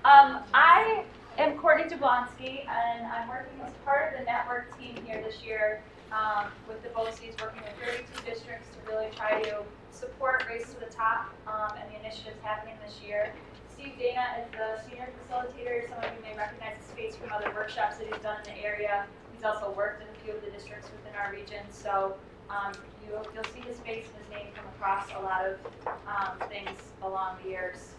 I am Courtney Jablonski, and I'm working as part of the network team here this year with the BOCES, working with 32 districts to really try to support Race to the Top and the initiatives happening this year. Steve Dana is the senior facilitator. Some of you may recognize his face from other workshops that he's done in the area. He's also worked in a few of the districts within our region, so you'll see his face and his name come across a lot of things along the years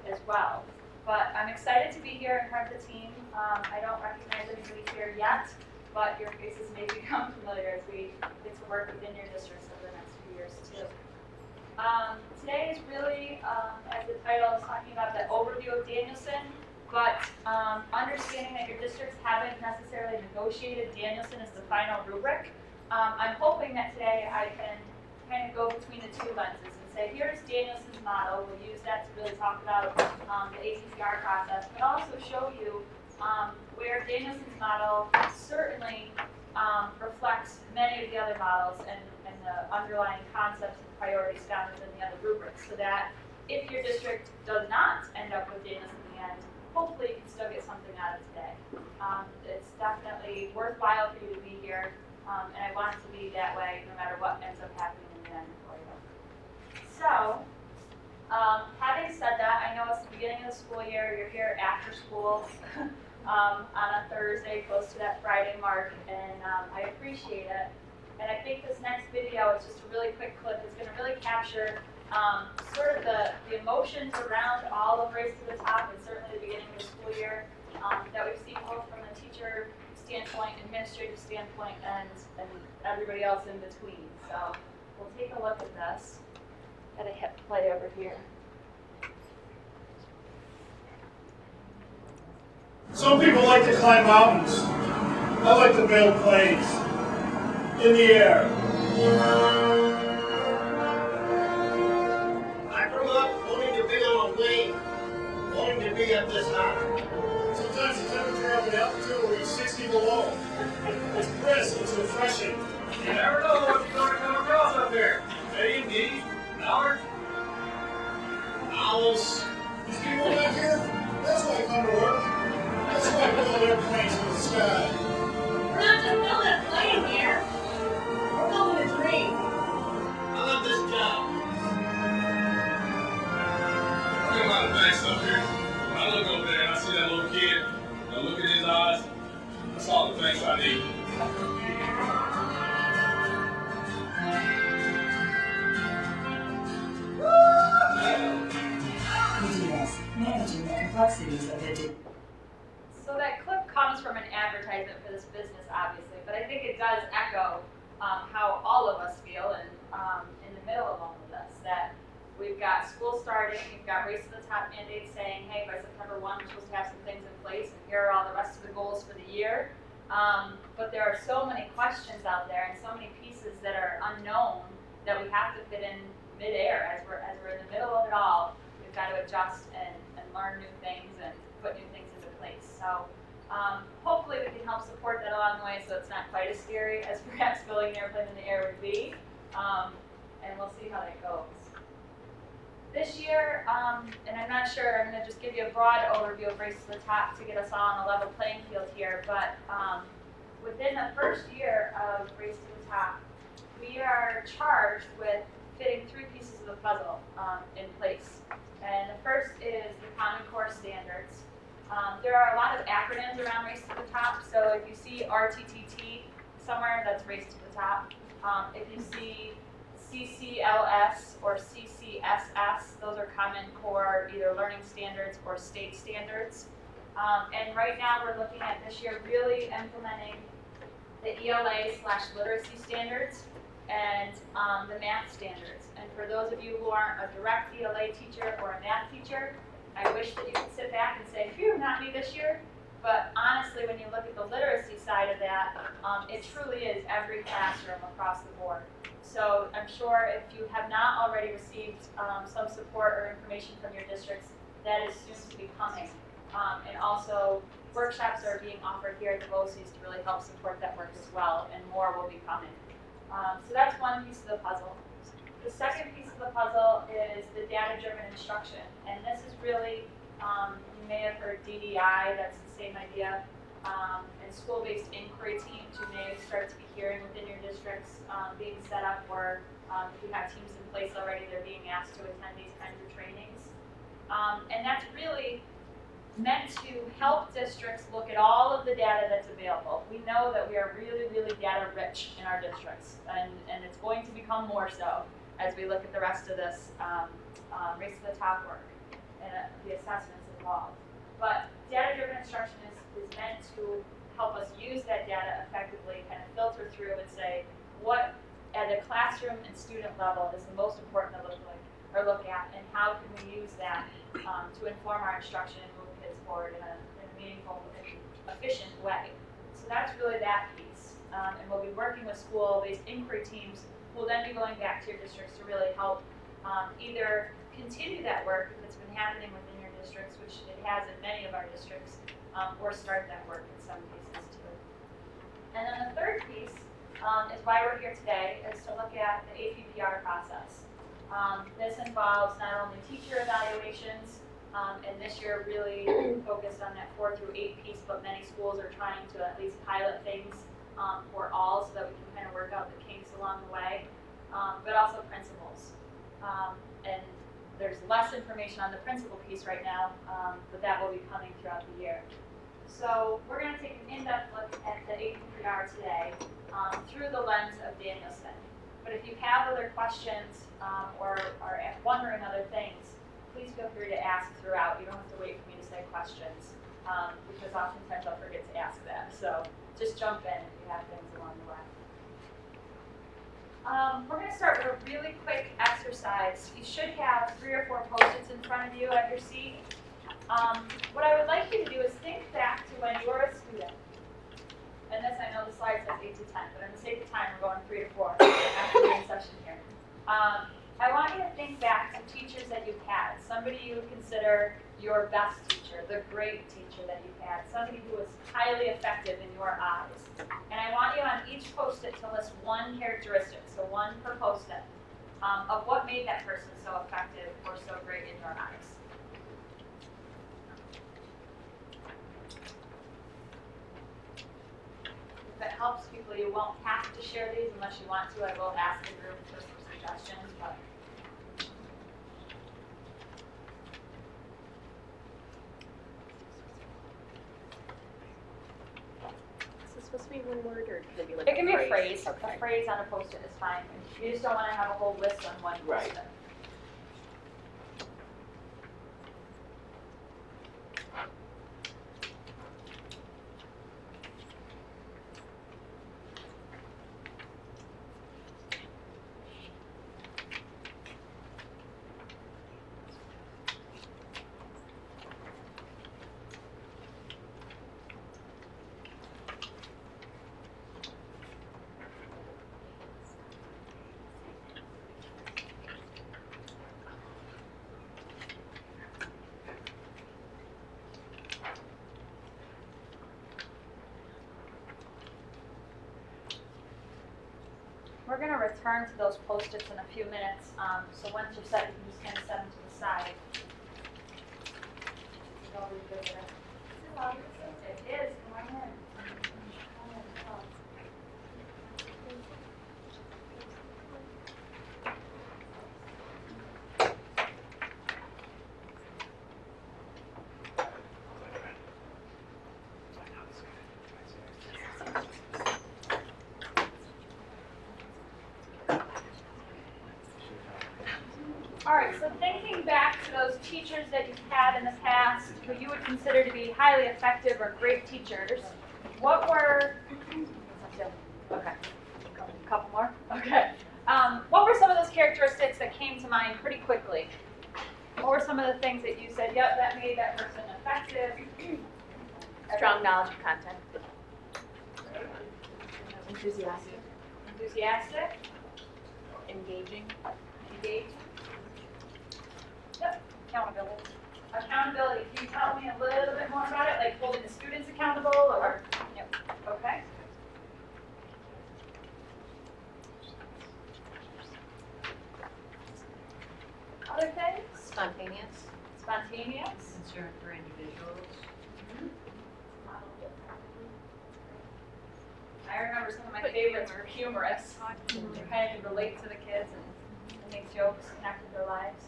as well. But I'm excited to be here and part of the team. I don't recognize anybody here yet, but your faces may become familiar as we get to work within your districts over the next few years too. Today is really, as the title is talking about, the overview of Danielson, but understanding that your districts haven't necessarily negotiated Danielson as the final rubric. I'm hoping that today I can kind of go between the two lenses and say, here's Danielson's model. We'll use that to really talk about the APPR process, but also show you where Danielson's model certainly reflects many of the other models and the underlying concepts and priorities found within the other rubrics, so that if your district does not end up with Danielson in the end, hopefully you can still get something out of today. It's definitely worthwhile for you to be here, and I want it to be that way no matter what ends up happening in the end for you. So, having said that, I know it's the beginning of the school year. You're here after school on a Thursday, close to that Friday mark, and I appreciate it. And I think this next video is just a really quick clip. It's going to really capture sort of the emotions around all of Race to the Top, and certainly the beginning of the school year that we've seen both from a teacher standpoint, administrative standpoint, and everybody else in between. So we'll take a look at this. Gotta hit play over here. Some people like to climb mountains. I like to build planes in the air. I grew up wanting to be on a plane, wanting to be up this high. Sometimes the temperature of the altitude will be 60 below. It's crisp, it's refreshing. You never know what you're going to come across up there. A&D, Howard, owls. These people back here, that's why I come to work. That's why I build airplanes in the sky. We're not just building a plane here. We're building a dream. I love this job. I got a lot of things up here. When I look over there and I see that little kid, I look in his eyes, that's all the things I need. PDS, managing the complexities of education. So that clip comes from an advertisement for this business, obviously, but I think it does echo how all of us feel in the middle of all of this, that we've got school starting, you've got Race to the Top mandates saying, hey, by September 1, we're supposed to have some things in place, and here are all the rest of the goals for the year. But there are so many questions out there and so many pieces that are unknown that we have to fit in midair as we're in the middle of it all. We've got to adjust and learn new things and put new things into place. So hopefully we can help support that along the way so it's not quite as scary as perhaps building an airplane in the air would be. And we'll see how that goes. This year, and I'm not sure, I'm going to just give you a broad overview of Race to the Top to get us all on a level playing field here, but within the first year of Race to the Top, we are charged with fitting three pieces of the puzzle in place. And the first is the Common Core Standards. There are a lot of acronyms around Race to the Top, so if you see RTTT somewhere, that's Race to the Top. If you see CCLS or CCSS, those are Common Core, either learning standards or state standards. And right now we're looking at this year really implementing the ELA/literacy standards and the math standards. And for those of you who aren't a direct ELA teacher or a math teacher, I wish that you could sit back and say, phew, not me this year. But honestly, when you look at the literacy side of that, it truly is every classroom across the board. So I'm sure if you have not already received some support or information from your districts, that is soon to be coming. And also, workshops are being offered here at the BOCES to really help support that work as well, and more will be coming. So that's one piece of the puzzle. The second piece of the puzzle is the data-driven data-driven instruction. And this is really, you may have heard DDI, that's the same idea. And school-based inquiry teams, you may start to be hearing within your districts being set up, or if you have teams in place already, they're being asked to attend these kinds of trainings. And that's really meant to help districts look at all of the data that's available. We know that we are really, really data rich in our districts, and it's going to become more so as we look at the rest of this race to the top work and the assessments involved. But data-driven instruction is meant to help us use that data effectively, kind of filter through and say what at a classroom and student level is the most important to look at, and how can we use that to inform our instruction and move kids forward in a meaningful and efficient way. So that's really that piece. And we'll be working with school-based inquiry teams who will then be going back to your districts to really help either continue that work if it's been happening within your districts, which it has in many of our districts, or start that work in some cases too. And then the third piece is why we're here today, is to look at the APPR process. This involves not only teacher evaluations, and this year really focused on that 4 through 8 piece, but many schools are trying to at least pilot things for all so that we can kind of work out the kinks along the way, but also principals. And there's less information on the principal piece right now, but that will be coming throughout the year. So we're going to take an in-depth look at the APPR today through the lens of Danielson. But if you have other questions or are wondering other things, please feel free to ask throughout. You don't have to wait for me to say questions, because oftentimes I'll forget to ask that. So just jump in if you have things along the way. We're going to start with a really quick exercise. You should have 3 or 4 Post-its in front of you at your seat. What I would like you to do is think back to when you were a student. And this, I know the slide says 8 to 10, but in the sake of time, we're going 3 to 4 after the main session here. I want you to think back to teachers that you've had, somebody you would consider your best teacher, the great teacher that you've had, somebody who was highly effective in your eyes. And I want you on each Post-it to list one characteristic, so one per Post-it, of what made that person so effective or so great in your eyes. If it helps people, you won't have to share these unless you want to. I will ask the group for some suggestions, but. Is this supposed to be one word, or can it be like It can be a phrase. Okay. A phrase on a Post-it is fine. You just don't want to have a whole list on one Right. Post-it. We're going to return to those Post-its in a few minutes. So once you're set, you can just kind of set them to the side. We'll revisit it. It is. Come on in. All right, so thinking back to those teachers that you've had in the past who you would consider to be highly effective or great teachers, what were, okay, a couple more? Okay. What were some of those characteristics that came to mind pretty quickly? What were some of the things that you said, yep, that made that person effective? Strong knowledge of content. Enthusiastic. Enthusiastic? Engaging. Engaged? Yep. Accountability. Accountability. Can you tell me a little bit more about it? Like holding the students accountable or? Yep. Okay. Other things? Spontaneous. Spontaneous. Concern for individuals. I remember some of my But favorites were humorous. They kind of relate to the kids and make jokes, connect with their lives.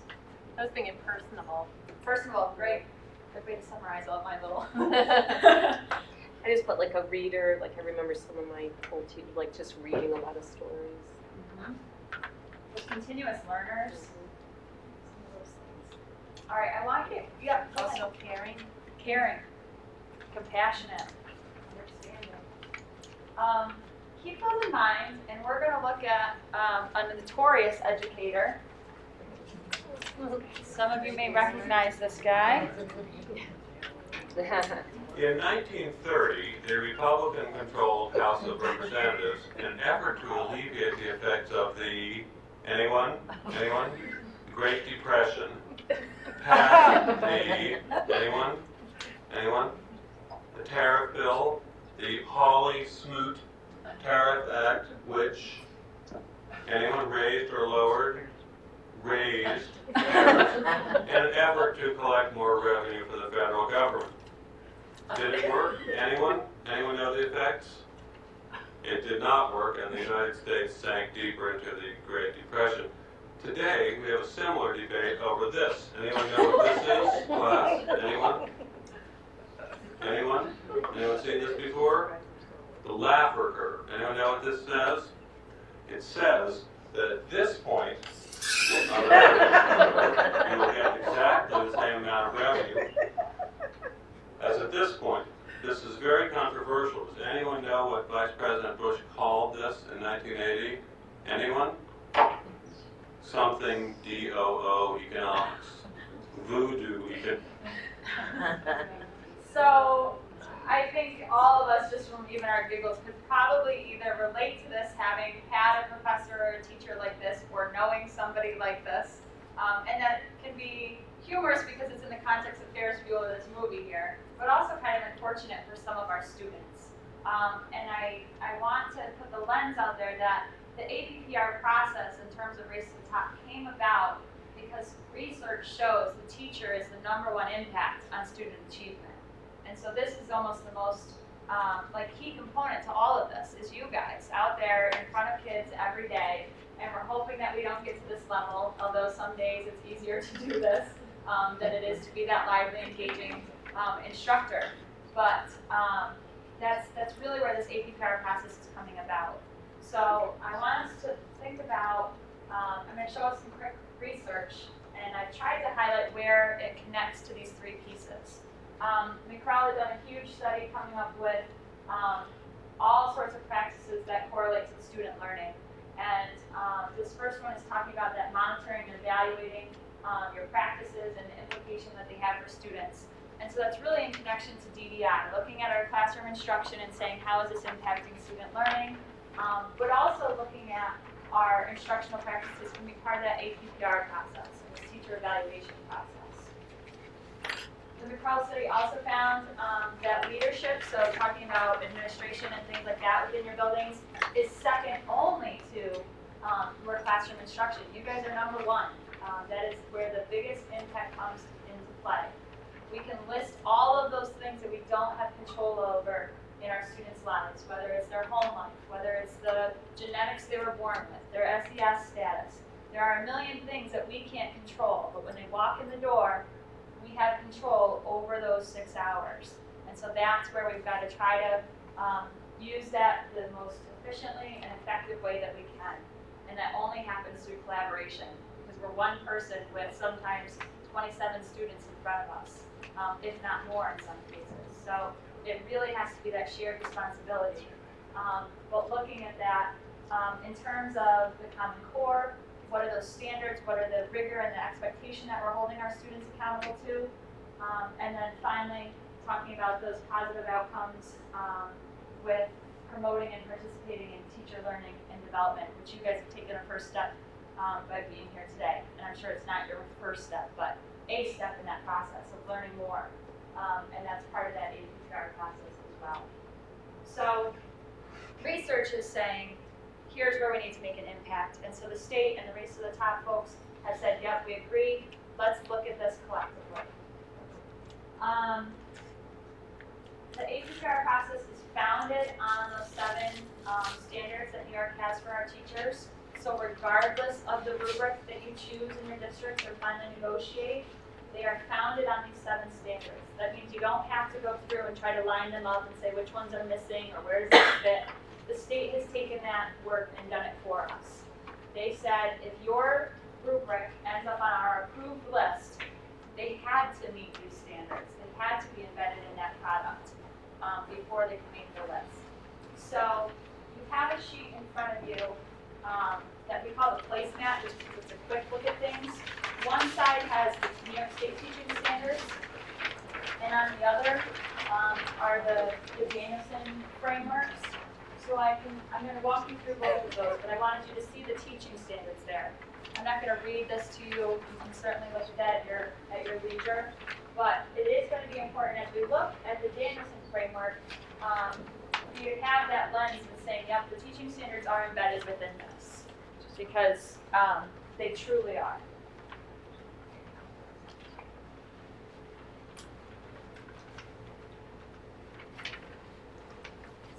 I was thinking personable. Personable, great. Good way to summarize all my little. I just put like a reader, like I remember some of my old teachers, like just reading a lot of stories. Those continuous learners. Some of those things. All right, I want you to, yep, go ahead. Also caring. Caring, compassionate, understanding. Keep those in mind, and we're going to look at a notorious educator. Some of you may recognize this guy. In 1930, the Republican-controlled House of Representatives, in an effort to alleviate the effects of the, anyone? Great Depression, passed the, anyone? The tariff bill, the Hawley-Smoot Tariff Act, which, anyone raised or lowered? Raised tariffs in an effort to collect more revenue for the federal government. Did it work? Anyone? Anyone know the effects? It did not work, and the United States sank deeper into the Great Depression. Today, we have a similar debate over this. Anyone know what this is? Class? Anyone? Anyone? Anyone seen this before? The Laffer curve. Anyone know what this says? It says that at this point, you will get exactly the same amount of revenue as at this point. This is very controversial. Does anyone know what Vice President Bush called this in 1980? Anyone? Something DOO economics. Voodoo economics. So I think all of us, just from even our giggles, could probably either relate to this, having had a professor or a teacher like this, or knowing somebody like this. And that can be humorous because it's in the context of Ferris Bueller, this movie here, but also kind of unfortunate for some of our students. And I want to put the lens out there that the APPR process in terms of Race to the Top came about because research shows the teacher is the #1 impact on student achievement. And so this is almost the most key component to all of this is you guys out there in front of kids every day. And we're hoping that we don't get to this level, although some days it's easier to do this than it is to be that lively, engaging instructor. But that's really where this APPR process is coming about. So I want us to think about, I'm going to show us some quick research, and I've tried to highlight where it connects to these three pieces. McCrell had done a huge study coming up with all sorts of practices that correlate to student learning. And this first one is talking about that monitoring and evaluating your practices and the implication that they have for students. And so that's really in connection to DDI, looking at our classroom instruction and saying how is this impacting student learning, but also looking at our instructional practices can be part of that APPR process, and this teacher evaluation process. The McCrell study also found that leadership, so talking about administration and things like that within your buildings, is second only to your classroom instruction. You guys are #1. That is where the biggest impact comes into play. We can list all of those things that we don't have control over in our students' lives, whether it's their home life, whether it's the genetics they were born with, their SES status. There are a million things that we can't control, but when they walk in the door, we have control over those 6 hours. And so that's where we've got to try to use that the most efficiently and effective way that we can. And that only happens through collaboration, because we're one person with sometimes 27 students in front of us, if not more in some cases. So it really has to be that shared responsibility. But looking at that in terms of the Common Core, what are those standards, what are the rigor and the expectation that we're holding our students accountable to, and then finally talking about those positive outcomes with promoting and participating in teacher learning and development, which you guys have taken a first step by being here today. And I'm sure it's not your first step, but a step in that process of learning more, and that's part of that APPR process as well. So research is saying, here's where we need to make an impact. And so the state and the Race to the Top folks have said, yep, we agree. Let's look teachers. So regardless of the rubric that you choose in your district or finally negotiate, they are founded on these 7 standards. That means you don't have to go through and try to line them up and say which ones are missing or where does this fit. The state has taken that work and done it for us. They said if your rubric ends up on our approved list, they had to meet these standards. They had to be embedded in that product before they could make the list. So you have a sheet in front of you that we call the placemat, just because it's a quick look at things. One side has the New York State teaching standards, and on the other are the Danielson frameworks. So I'm going to walk you through both of those, but I wanted you to see the teaching standards there. I'm not going to read this to you. You can certainly look at that at your leisure, but it is going to be important as we look at the Danielson framework. You have that lens and saying, yep, the teaching standards are embedded within this, because they truly are.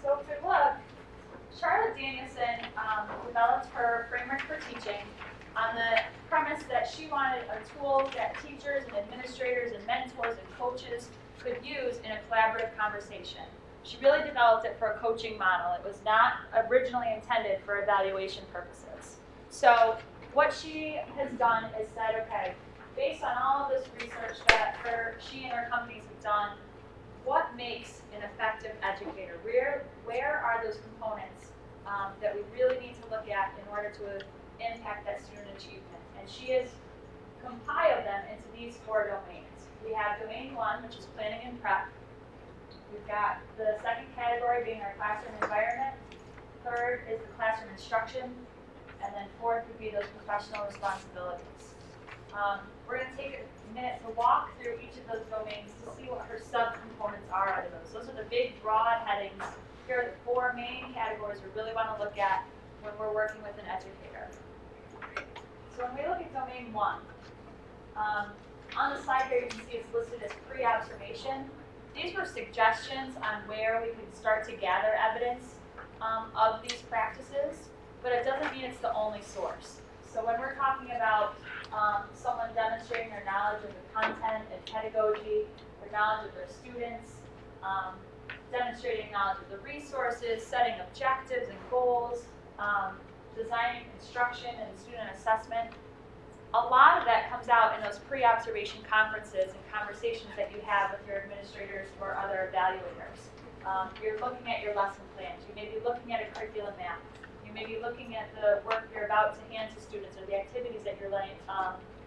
So if we look, Charlotte Danielson developed her framework for teaching on the premise that she wanted a tool that teachers and administrators and mentors and coaches could use in a collaborative conversation. She really developed it for a coaching model. It was not originally intended for evaluation purposes. So what she has done is said, okay, based on all of this research that she and her companies have done, what makes an effective educator? Where are those components that we really need to look at in order to impact that student achievement? And she has compiled them into these 4 domains. We have domain 1, which is planning and prep. We've got the second category being our classroom environment. Third is the classroom instruction. And then 4th would be those professional responsibilities. We're going to take a minute to walk through each of those domains to see what her subcomponents are out of those. Those are the big, broad headings. Here are the 4 main categories we really want to look at when we're working with an educator. So when we look at domain 1, on the slide here you can see it's listed as pre-observation. These were suggestions on where we could start to gather evidence of these practices, but it doesn't mean it's the only source. So when we're talking about someone demonstrating their knowledge of the content and pedagogy, their knowledge of their students, demonstrating knowledge of the resources, setting objectives and goals, designing instruction and student assessment, a lot of that comes out in those pre-observation conferences and conversations that you have with your administrators or other evaluators. You're looking at your lesson plans. You may be looking at a curriculum map. You may be looking at the work you're about to hand to students or the activities that you're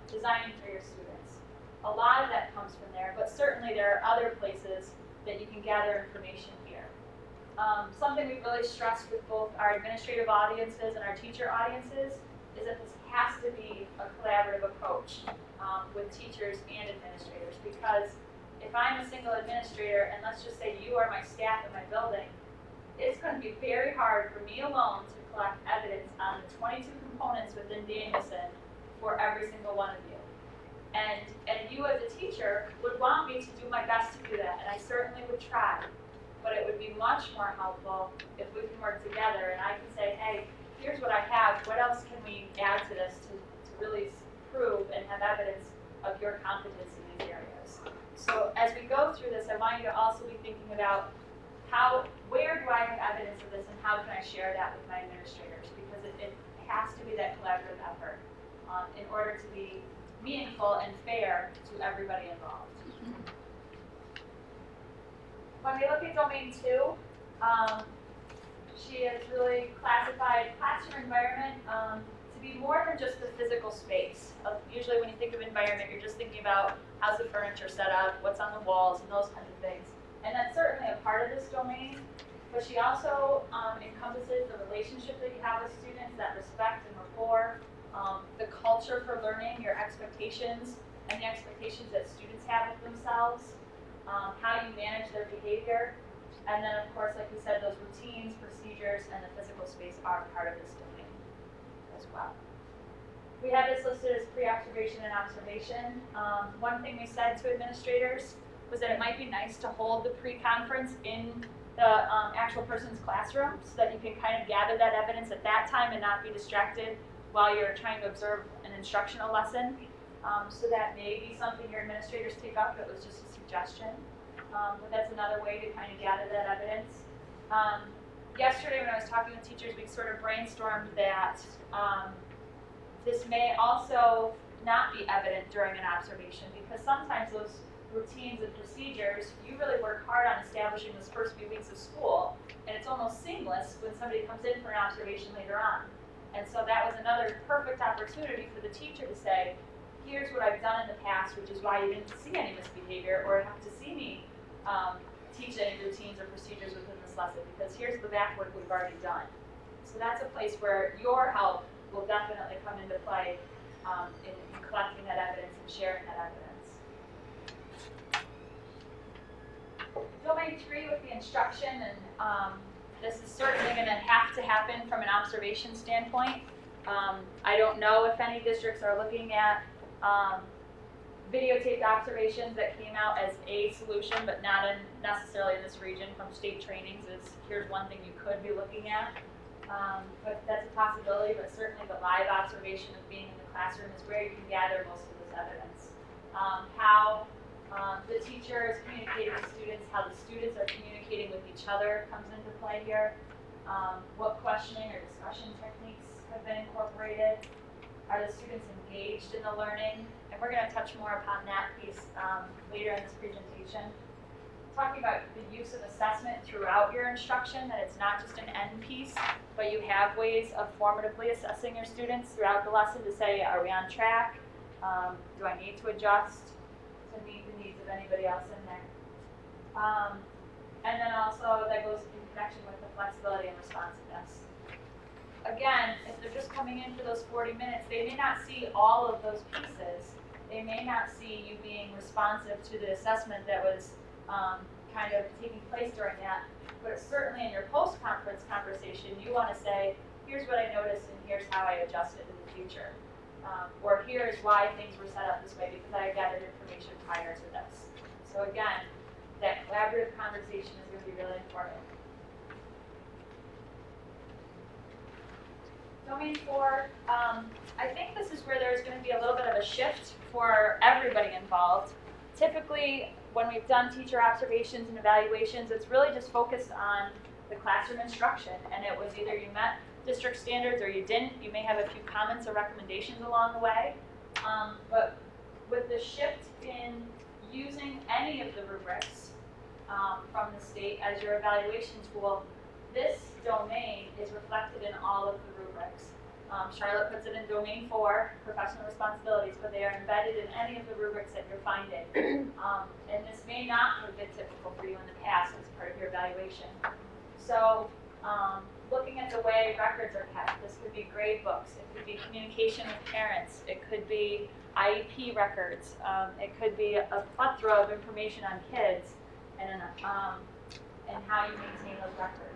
designing for your students. A lot of that comes from there, but certainly there are other places that you can gather information here. Something we've really stressed with both our administrative audiences and our teacher audiences is that this has to be a collaborative approach with teachers and administrators, because if I'm a single administrator and let's just say you are my staff in my building, it's going to be very hard for me alone to collect evidence on the 22 components within Danielson for every single one of you. And you as a teacher would want me to do my best to do that, and I certainly would try. But it would be much more helpful if we can work together and I can say, hey, here's what I have, what else can we add to this to really prove and have evidence of your competence in these areas. So as we go through this, I want you to also be thinking about where do I have evidence of this and how can I share that with my administrators, because it has to be that collaborative effort in order to be meaningful and fair to everybody involved. When we look at domain 2, she has really classified classroom environment to be more than just the physical space. Usually when you think of environment, you're just thinking about how's the furniture set up, what's on the walls, and those kinds of things. And that's certainly a part of this domain, but she also encompasses the relationship that you have with students, that respect and rapport, the culture for learning, your expectations, and the expectations that students have of themselves, how you manage their behavior, and then of course, like we said, those routines, procedures, and the physical space are part of this domain as well. We have this listed as pre-observation and observation. One thing we said to administrators was that it might be nice to hold the pre-conference in the actual person's classroom so that you can kind of gather that evidence at that time and not be distracted while you're trying to observe an instructional lesson. So that may be something your administrators take up. It was just a suggestion. But that's another way to kind of gather that evidence. Yesterday when I was talking with teachers, we sort of brainstormed that this may also not be evident during an observation because sometimes those routines and procedures, you really work hard on establishing those first few weeks of school, and it's almost seamless when somebody comes in for an observation later on. And so that was another perfect opportunity for the teacher to say, here's what I've done in the past, which is why you didn't see any misbehavior or have to see me teach any routines or procedures within this lesson, because here's the back work we've already done. So that's a place where your help will definitely come into play in collecting that evidence and sharing that evidence. Domain 3 with the instruction, and this is certainly going to have to happen from an observation standpoint. I don't know if any districts are looking at videotaped observations that came out as a solution, but not necessarily in this region from state trainings. Here's one thing you could be looking at. But that's a possibility, but certainly the live observation of being in the classroom is where you can gather most of this evidence. How the teacher is communicating with students, how the students are communicating with each other comes into play here. What questioning or discussion techniques have been incorporated? Are the students engaged in the learning? And we're going to touch more upon that piece later in this presentation. Talking about the use of assessment throughout your instruction, that it's not just an end piece, but you have ways of formatively assessing your students throughout the lesson to say, are we on track? Do I need to adjust to meet the needs of anybody else in there? And then also that goes in connection with the flexibility and responsiveness. Again, if they're just coming in for those 40 minutes, they may not see all of those pieces. They may not see you being responsive to the assessment that was kind of taking place during that. But certainly in your post-conference conversation, you want to say, here's what I noticed and here's how I adjust it in the future. Or here's why things were set up this way because I gathered information prior to this. So again, that collaborative conversation is going to be really important. Domain 4, I think this is where there's going to be a little bit of a shift for everybody involved. Typically, when we've done teacher observations and evaluations, it's really just focused on the classroom instruction, and it was either you met district standards or you didn't. You may have a few comments or recommendations along the way, but with the shift in using any of the rubrics from the state as your evaluation tool, this domain is reflected in all of the rubrics. Charlotte puts it in domain 4, professional responsibilities, but they are embedded in any of the rubrics that you're finding. And this may not have been typical for you in the past as part of your evaluation. So looking at the way records are kept, this could be grade books, it could be communication with parents, it could be IEP records, it could be a plethora of information on kids and how you maintain those records.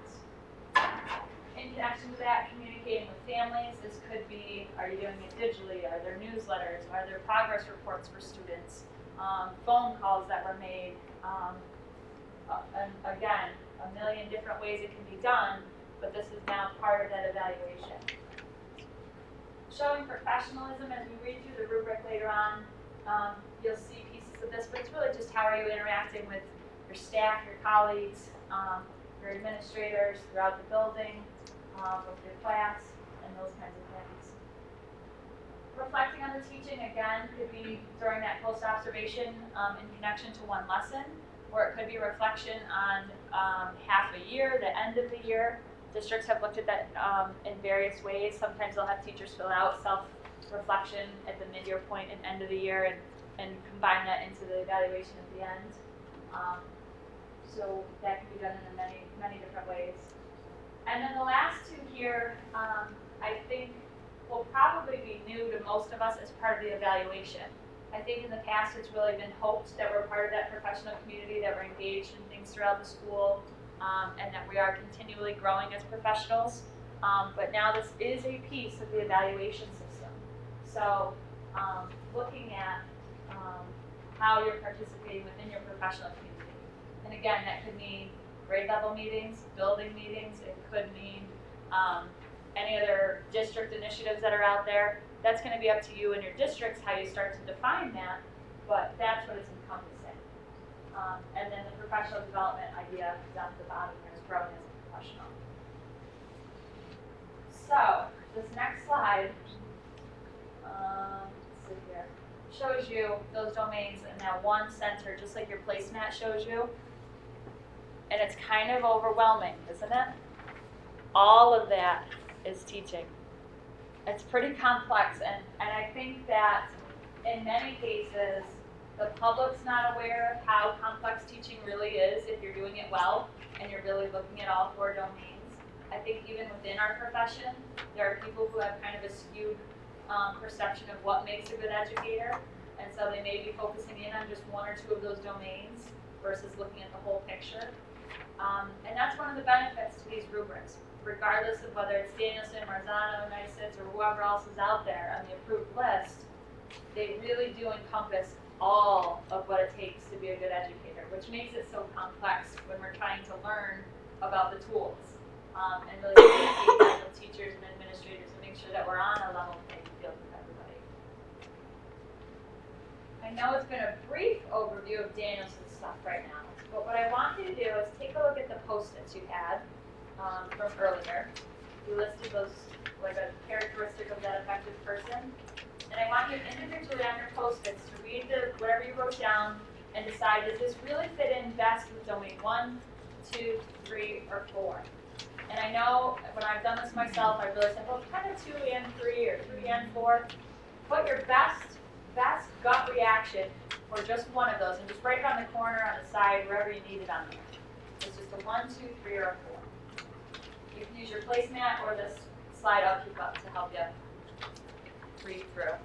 In connection with that, communicating with families, this could be, are you doing it digitally? Are there newsletters? Are there progress reports for students? Phone calls that were made? And again, a million different ways it can be done, but this is now part of that evaluation. Showing professionalism, as we read through the rubric later on, you'll see pieces of this, but it's really just how are you interacting with your staff, your colleagues, your administrators throughout the building, with your class, and those kinds of things. Reflecting on the teaching, again, could be during that post-observation in connection to one lesson, or it could be reflection on half a year, the end of the year. Districts have looked at that in various ways. Sometimes they'll have teachers fill out self-reflection at the mid-year point and end of the year and combine that into the evaluation at the end. So that can be done in many, many different ways. And then the last two here, I think will probably be new to most of us as part of the evaluation. I think in the past it's really been hoped that we're part of that professional community, that we're engaged in things throughout the school, and that we are continually growing as professionals. But now this is a piece of the evaluation system. So looking at how you're participating within your professional community. And again, that could mean grade level meetings, building meetings. It could mean any other district initiatives that are out there. That's going to be up to you and your districts how you start to define that, but that's what it's encompassing. And then the professional development idea down at the bottom here is growing as a professional. So this next slide, let's see here, shows you those domains in that one center, just like your placemat shows you. And it's kind of overwhelming, isn't it? All of that is teaching. It's pretty complex, and I think that in many cases, the public's not aware of how complex teaching really is if you're doing it well and you're really looking at all 4 domains. I think even within our profession, there are people who have kind of a skewed perception of what makes a good educator, and so they may be focusing in on just 1 or 2 of those domains versus looking at the whole picture. And that's one of the benefits to these rubrics. Regardless of whether it's Danielson, Marzano, NICETS, or whoever else is out there on the approved list, they really do encompass all of what it takes to be a good educator, which makes it so complex when we're trying to learn about the tools and really communicate with teachers and administrators and make sure that we're on a level playing field with everybody. I know it's been a brief overview of Danielson's stuff right now, but what I want you to do is take a look at the post-its you had from earlier. We listed those like a characteristic of that effective person. And I want you individually on your post-its to read whatever you wrote down and decide, does this really fit in best with domain 1, 2, 3, or 4? And I know when I've done this myself, I realized, well, kind of 2 and 3 or 3 and 4. Put your best gut reaction for just one of those and just write it on the corner, on the side, wherever you need it on there. It's just a 1, 2, 3, or a 4. You can use your placemat or this slide I'll keep up to help you read through.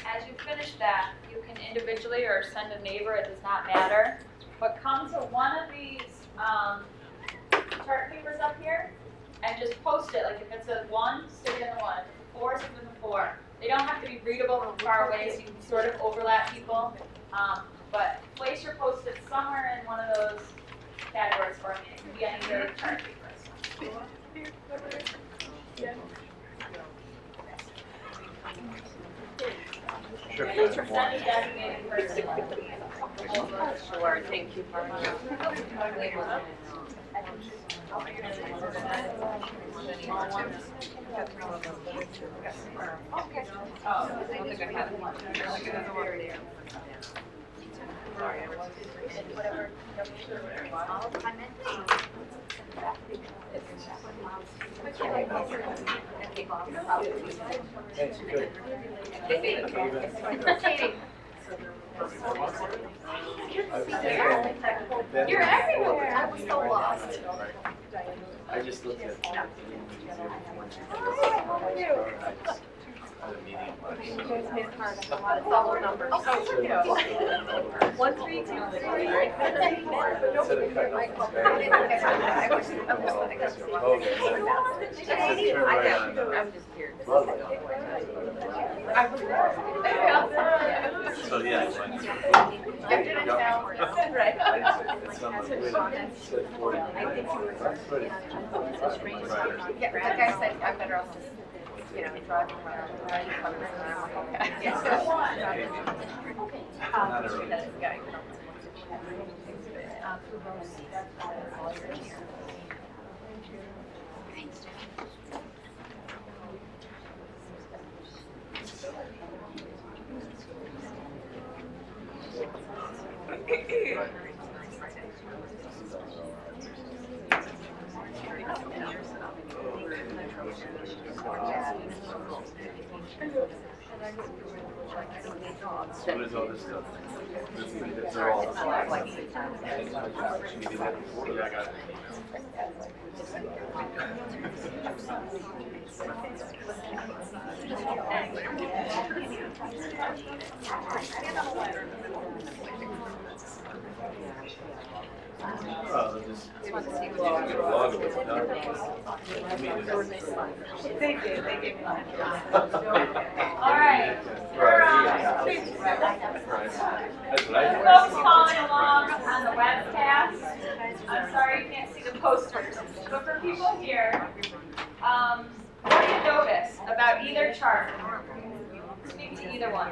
As you finish that, you can individually or send a neighbor, it does not matter, but come to one of these chart papers up here and just post it. Like if it's a 1, stick it in the 1. If it's a 4, stick it in the 4. They don't have to be readable from far away, so you can sort of overlap people. But place your post-it somewhere in one of those categories for me. It can be any of the chart papers. Sure. And send a designated person. Sure, thank you very much. Thanks, good. You're everywhere. I was so lost. I just looked at How are you? It's all numbers. Oh, 1, 3, 2, 3. I'm just here. So yeah, it's like, it's on the way. It said 40. Yeah, the guy said I'm better off just, driving around. What is all this stuff? They're all. Yeah, I got it. Oh, they'll just get a log of it. They did, they gave me one. All right, we're That's what I do. folks following along on the webcast. I'm sorry you can't see the posters, but for people here, what do you notice about either chart? Speak to either one.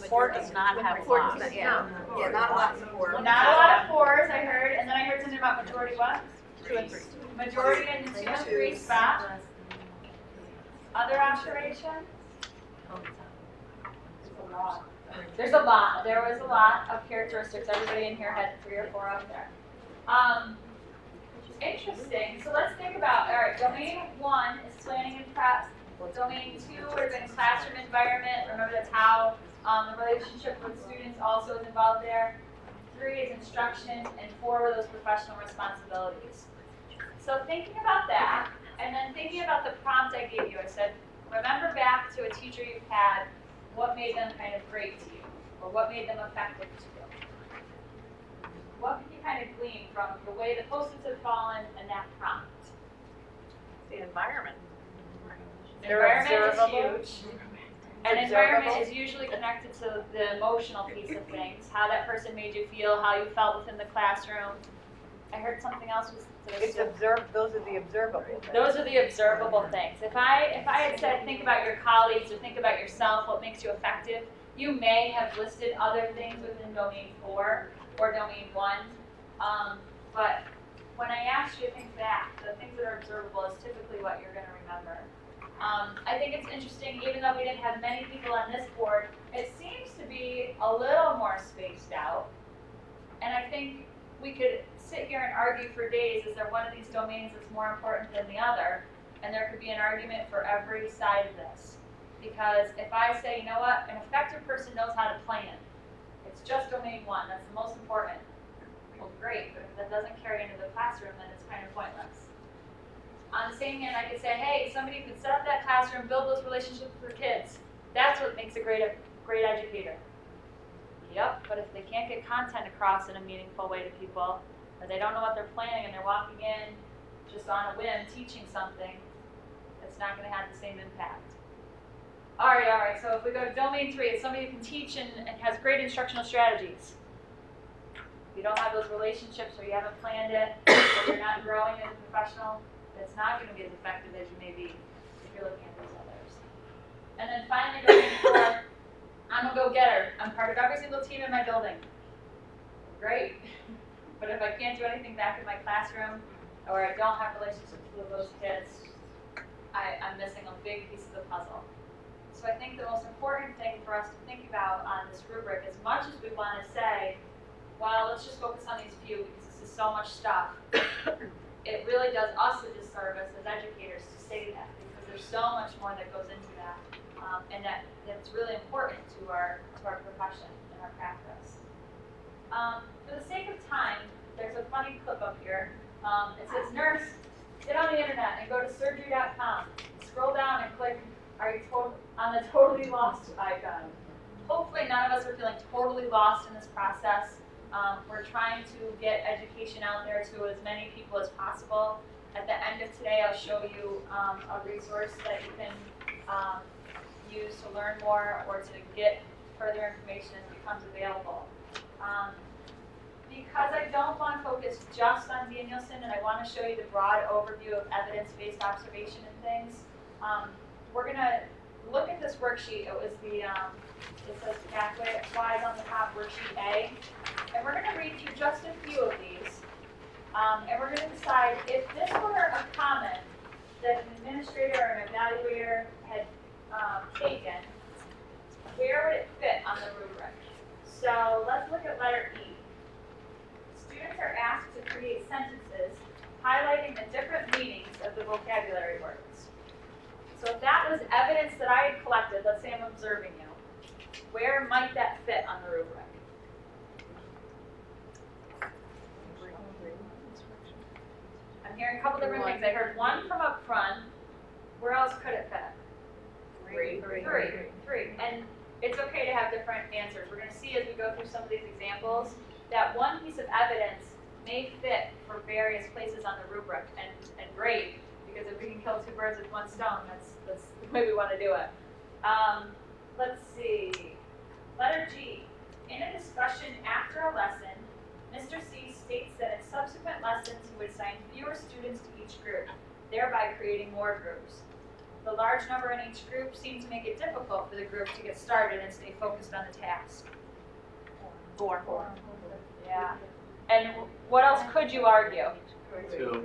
Four does not have lots. Yeah, not lots of fours. Not a lot of fours, I heard, and then I heard something about majority what? 2 and 3. Majority in the 2 and 3 spot. Other observation? There's a lot. There was a lot of characteristics. Everybody in here had 3 or 4 up there. Interesting. So let's think about, all right, domain 1 is planning and prep. Domain 2 is in classroom environment. Remember that's how the relationship with students also is involved there. 3 is instruction, and 4 were those professional responsibilities. So thinking about that, and then thinking about the prompt I gave you, I said, remember back to a teacher you've had, what made them kind of great to you, or what made them effective to you. What can you kind of glean from the way the post-its have fallen and that prompt? The environment. Environment is huge. And environment Observable. is usually connected to the emotional piece of things, how that person made you feel, how you felt within the classroom. I heard something else was It's observed, those are the observable. those are the observable things. If I had said think about your colleagues or think about yourself, what makes you effective, you may have listed other things within domain 4 or domain 1. But when I asked you to think back, the things that are observable is typically what you're going to remember. I think it's interesting, even though we didn't have many people on this board, it seems to be a little more spaced out. And I think we could sit here and argue for days, is there one of these domains that's more important than the other? And there could be an argument for every side of this. Because if I say, you know what, an effective person knows how to plan. It's just domain 1, that's the most important. Well, great, but if that doesn't carry into the classroom, then it's kind of pointless. On the same hand, I could say, hey, somebody could set up that classroom, build those relationships with their kids. That's what makes a great educator. Yep, but if they can't get content across in a meaningful way to people, or they don't know what they're planning and they're walking in just on a whim teaching something, it's not going to have the same impact. All right, so if we go to domain 3, it's somebody who can teach and has great instructional strategies. If you don't have those relationships or you haven't planned it, or you're not growing as a professional, it's not going to be as effective as you may be if you're looking at these others. And then finally, domain 4, I'm a go-getter. I'm part of every single team in my building. Great. But if I can't do anything back in my classroom, or I don't have relationships with those kids, I'm missing a big piece of the puzzle. So I think the most important thing for us to think about on this rubric, as much as we want to say, well, let's just focus on these few because this is so much stuff, it really does us a disservice as educators to say that, because there's so much more that goes into that, and that's really important to our profession and our practice. For the sake of time, there's a funny clip up here. It says, nurse, get on the internet and go to surgery.com. Scroll down and click on the totally lost icon. Hopefully none of us are feeling totally lost in this process. We're trying to get education out there to as many people as possible. At the end of today, I'll show you a resource that you can use to learn more or to get further information as it becomes available. Because I don't want to focus just on Danielson and I want to show you the broad overview of evidence-based observation and things, we're going to look at this worksheet. It was it says pathways on the top, worksheet A. And we're going to read through just a few of these. And we're going to decide if this were a comment that an administrator or an evaluator had taken, where would it fit on the rubric? So let's look at letter E. Students are asked to create sentences highlighting the different meanings of the vocabulary words. So if that was evidence that I had collected, let's say I'm observing you, Where might that fit on the rubric? I'm hearing a couple different things. I heard one from up front. Where else could it fit? Three. And it's okay to have different answers. We're going to see as we go through some of these examples that one piece of evidence may fit for various places on the rubric, and great, because if we can kill two birds with one stone, that's the way we want to do it. Let's see. Letter G. In a discussion after a lesson, Mr. C states that in subsequent lessons he would assign fewer students to each group, thereby creating more groups. The large number in each group seemed to make it difficult for the group to get started and stay focused on the task. 4. Yeah. And what else could you argue? 2.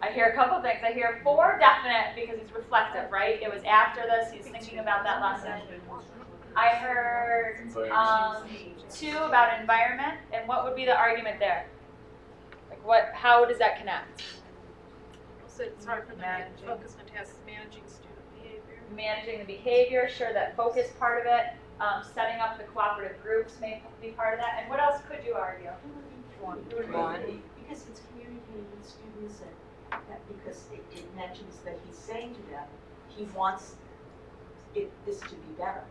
I hear a couple things. I hear 4 definite because he's reflective, right? It was after this, he's thinking about that lesson. I heard 2 about environment, and what would be the argument there? Like how does that connect? So it's hard for them to focus on tasks, managing student behavior. Managing the behavior, sure, that focus part of it. Setting up the cooperative groups may be part of that. And what else could you argue? Because it's communicating with students, and that because it mentions that he's saying to them, he wants this to be better.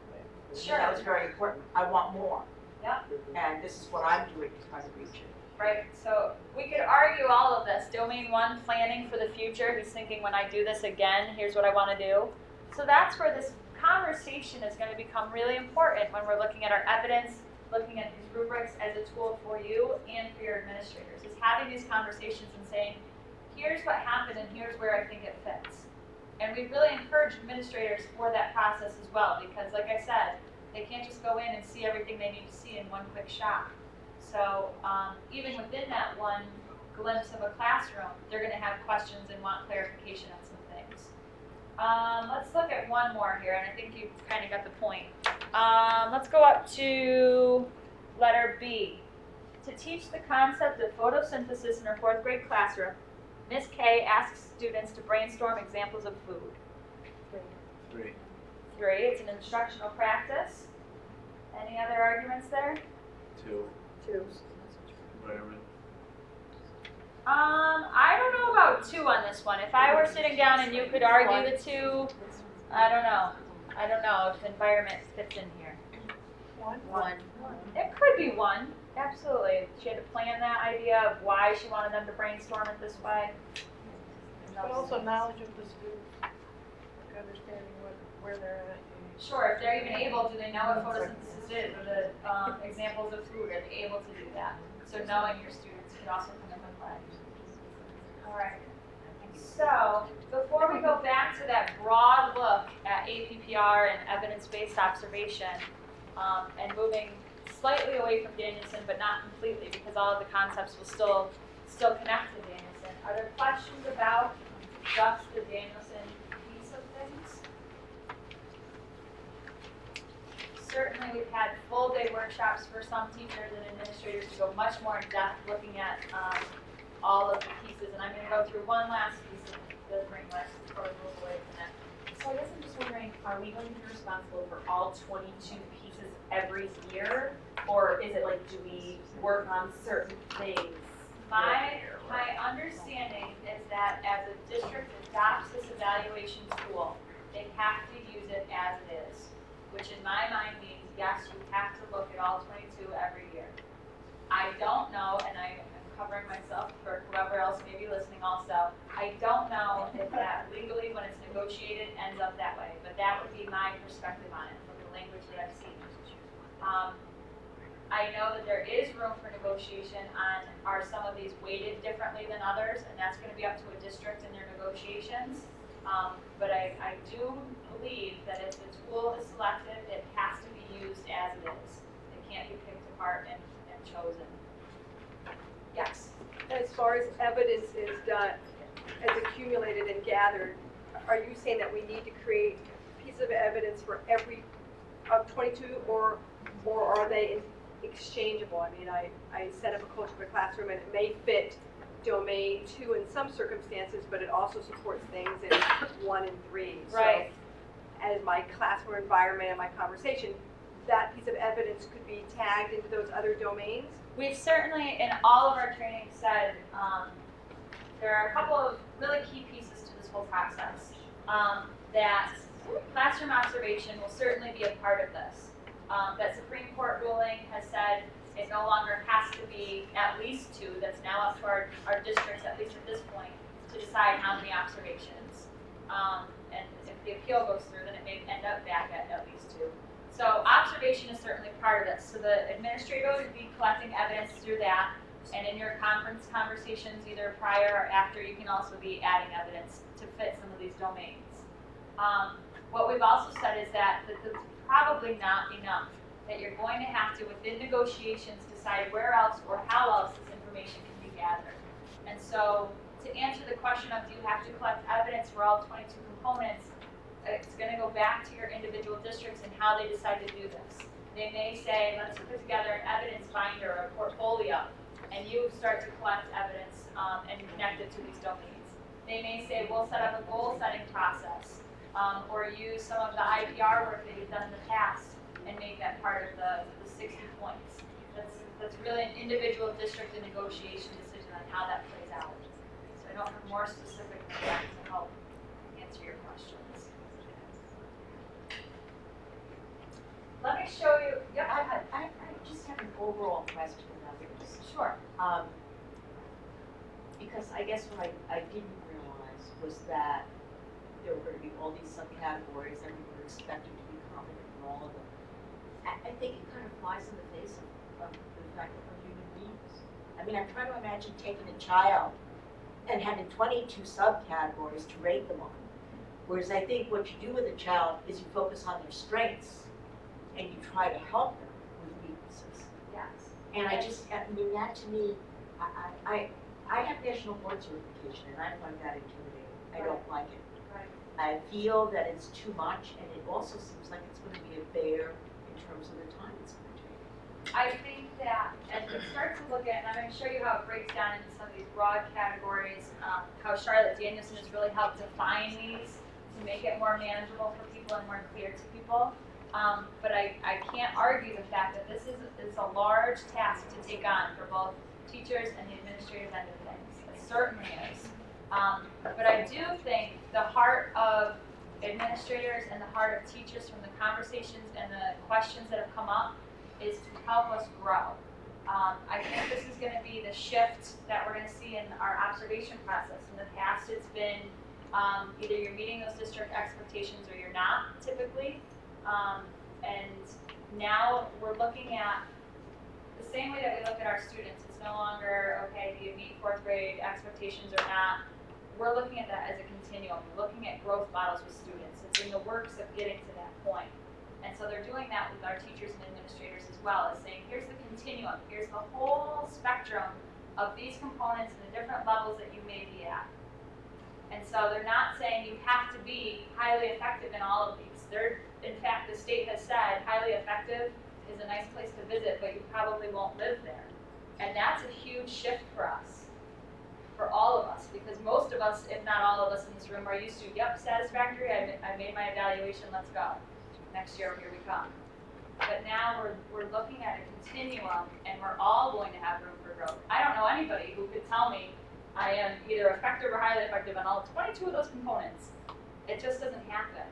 Sure. That was very important. I want more. Yep. And this is what I'm doing to try to reach it. Right, so we could argue all of this. Domain 1, planning for the future. He's thinking, when I do this again, here's what I want to do. So that's where this conversation is going to become really important when we're looking at our evidence, looking at these rubrics as a tool for you and for your administrators, is having these conversations and saying, here's what happened and here's where I think it fits. And we really encourage administrators for that process as well, because like I said, they can't just go in and see everything they need to see in one quick shot. So even within that one glimpse of a classroom, they're going to have questions and want clarification on some things. Let's look at one more here, and I think you've kind of got the point. Let's go up to letter B. To teach the concept of photosynthesis in her 4th grade classroom, Ms. K asks students to brainstorm examples of food. 3. 3, it's an instructional practice. Any other arguments there? 2. 2. Environment. I don't know about 2 on this one. If I were sitting down and you could argue the 2, I don't know. I don't know if environment fits in here. 1. It could be 1, absolutely. She had to plan that idea of why she wanted them to brainstorm it this way. But also knowledge of the students, like understanding where they're at. Sure, if they're even able, do they know what photosynthesis is, or the examples of food, are they able to do that? So knowing your students could also come into play. All right. So before we go back to that broad look at APPR and evidence-based observation, and moving slightly away from Danielson, but not completely, because all of the concepts will still connect to Danielson. Are there questions about just the Danielson piece of things? Certainly, we've had full-day workshops for some teachers and administrators to go much more in depth looking at all of the pieces, and I'm going to go through one last piece of the ring list before we move away from that. So I guess I'm just wondering, are we going to be responsible for all 22 pieces every year? Or is it like, do we work on certain things? My understanding is that as a district adopts this evaluation tool, they have to use it as it is, which in my mind means, yes, you have to look at all 22 every year. I don't know, and I'm covering myself for whoever else may be listening also, I don't know if that legally, when it's negotiated, ends up that way, but that would be my perspective on it from the language that I've seen. I know that there is room for negotiation on, are some of these weighted differently than others, and that's going to be up to a district in their negotiations. But I do believe that if the tool is selected, it has to be used as it is. It can't be picked apart and chosen. Yes? As far as evidence is done, as accumulated and gathered, are you saying that we need to create pieces of evidence for every of 22, or are they exchangeable? I mean, I set up a culture of a classroom, and it may fit domain 2 in some circumstances, but it also supports things in 1 and 3. Right. So as my classroom environment and my conversation, that piece of evidence could be tagged into those other domains? We've certainly, in all of our training, said there are a couple of really key pieces to this whole process. That classroom observation will certainly be a part of this. That Supreme Court ruling has said it no longer has to be at least 2. That's now up to our districts, at least at this point, to decide how many observations. And if the appeal goes through, then it may end up back at least 2. So observation is certainly part of this. So the administrator would be collecting evidence through that, and in your conference conversations, either prior or after, you can also be adding evidence to fit some of these domains. What we've also said is that it's probably not enough, that you're going to have to, within negotiations, decide where else or how else this information can be gathered. And so to answer the question of do you have to collect evidence for all 22 components, it's going to go back to your individual districts and how they decide to do this. They may say, let's put together an evidence binder or a portfolio, and you start to collect evidence and connect it to these domains. They may say, we'll set up a goal setting process, or use some of the APPR work that you've done in the past and make that part of the 60 points. That's really an individual district and negotiation decision on how that plays out. So I don't have more specific than that to help answer your questions. Let me show you. Yep, go ahead. I just have an overall question about this. Sure. Because I guess what I didn't realize was that there were going to be all these subcategories and we were expected to be competent in all of them. I think it kind of flies in the face of the fact that we're human beings. I mean, I'm trying to imagine taking a child and having 22 subcategories to rate them on. Whereas I think what you do with a child is you focus on their strengths and you try to help them with weaknesses. Yes. And I mean, that to me, I have national board certification and I find that intimidating. I don't like it. Right. I feel that it's too much, and it also seems like it's going to be a bear in terms of the time it's going to take. I think that as we start to look at, and I'm going to show you how it breaks down into some of these broad categories, how Charlotte Danielson has really helped define these to make it more manageable for people and more clear to people. But I can't argue the fact that this is a large task to take on for both teachers and the administrative end of things. It certainly is. But I do think the heart of administrators and the heart of teachers from the conversations and the questions that have come up is to help us grow. I think this is going to be the shift that we're going to see in our observation process. In the past, it's been either you're meeting those district expectations or you're not, typically. And now we're looking at the same way that we look at our students. It's no longer, okay, do you meet 4th grade expectations or not? We're looking at that as a continuum. We're looking at growth models with students. It's in the works of getting to that point. And so they're doing that with our teachers and administrators as well, as saying, here's the continuum. Here's the whole spectrum of these components and the different levels that you may be at. And so they're not saying you have to be highly effective in all of these. In fact, the state has said highly effective is a nice place to visit, but you probably won't live there. And that's a huge shift for us, for all of us, because most of us, if not all of us in this room, are used to, yep, satisfactory, I made my evaluation, let's go. Next year, here we come. But now we're looking at a continuum, and we're all going to have room for growth. I don't know anybody who could tell me I am either effective or highly effective on all 22 of those components. It just doesn't happen.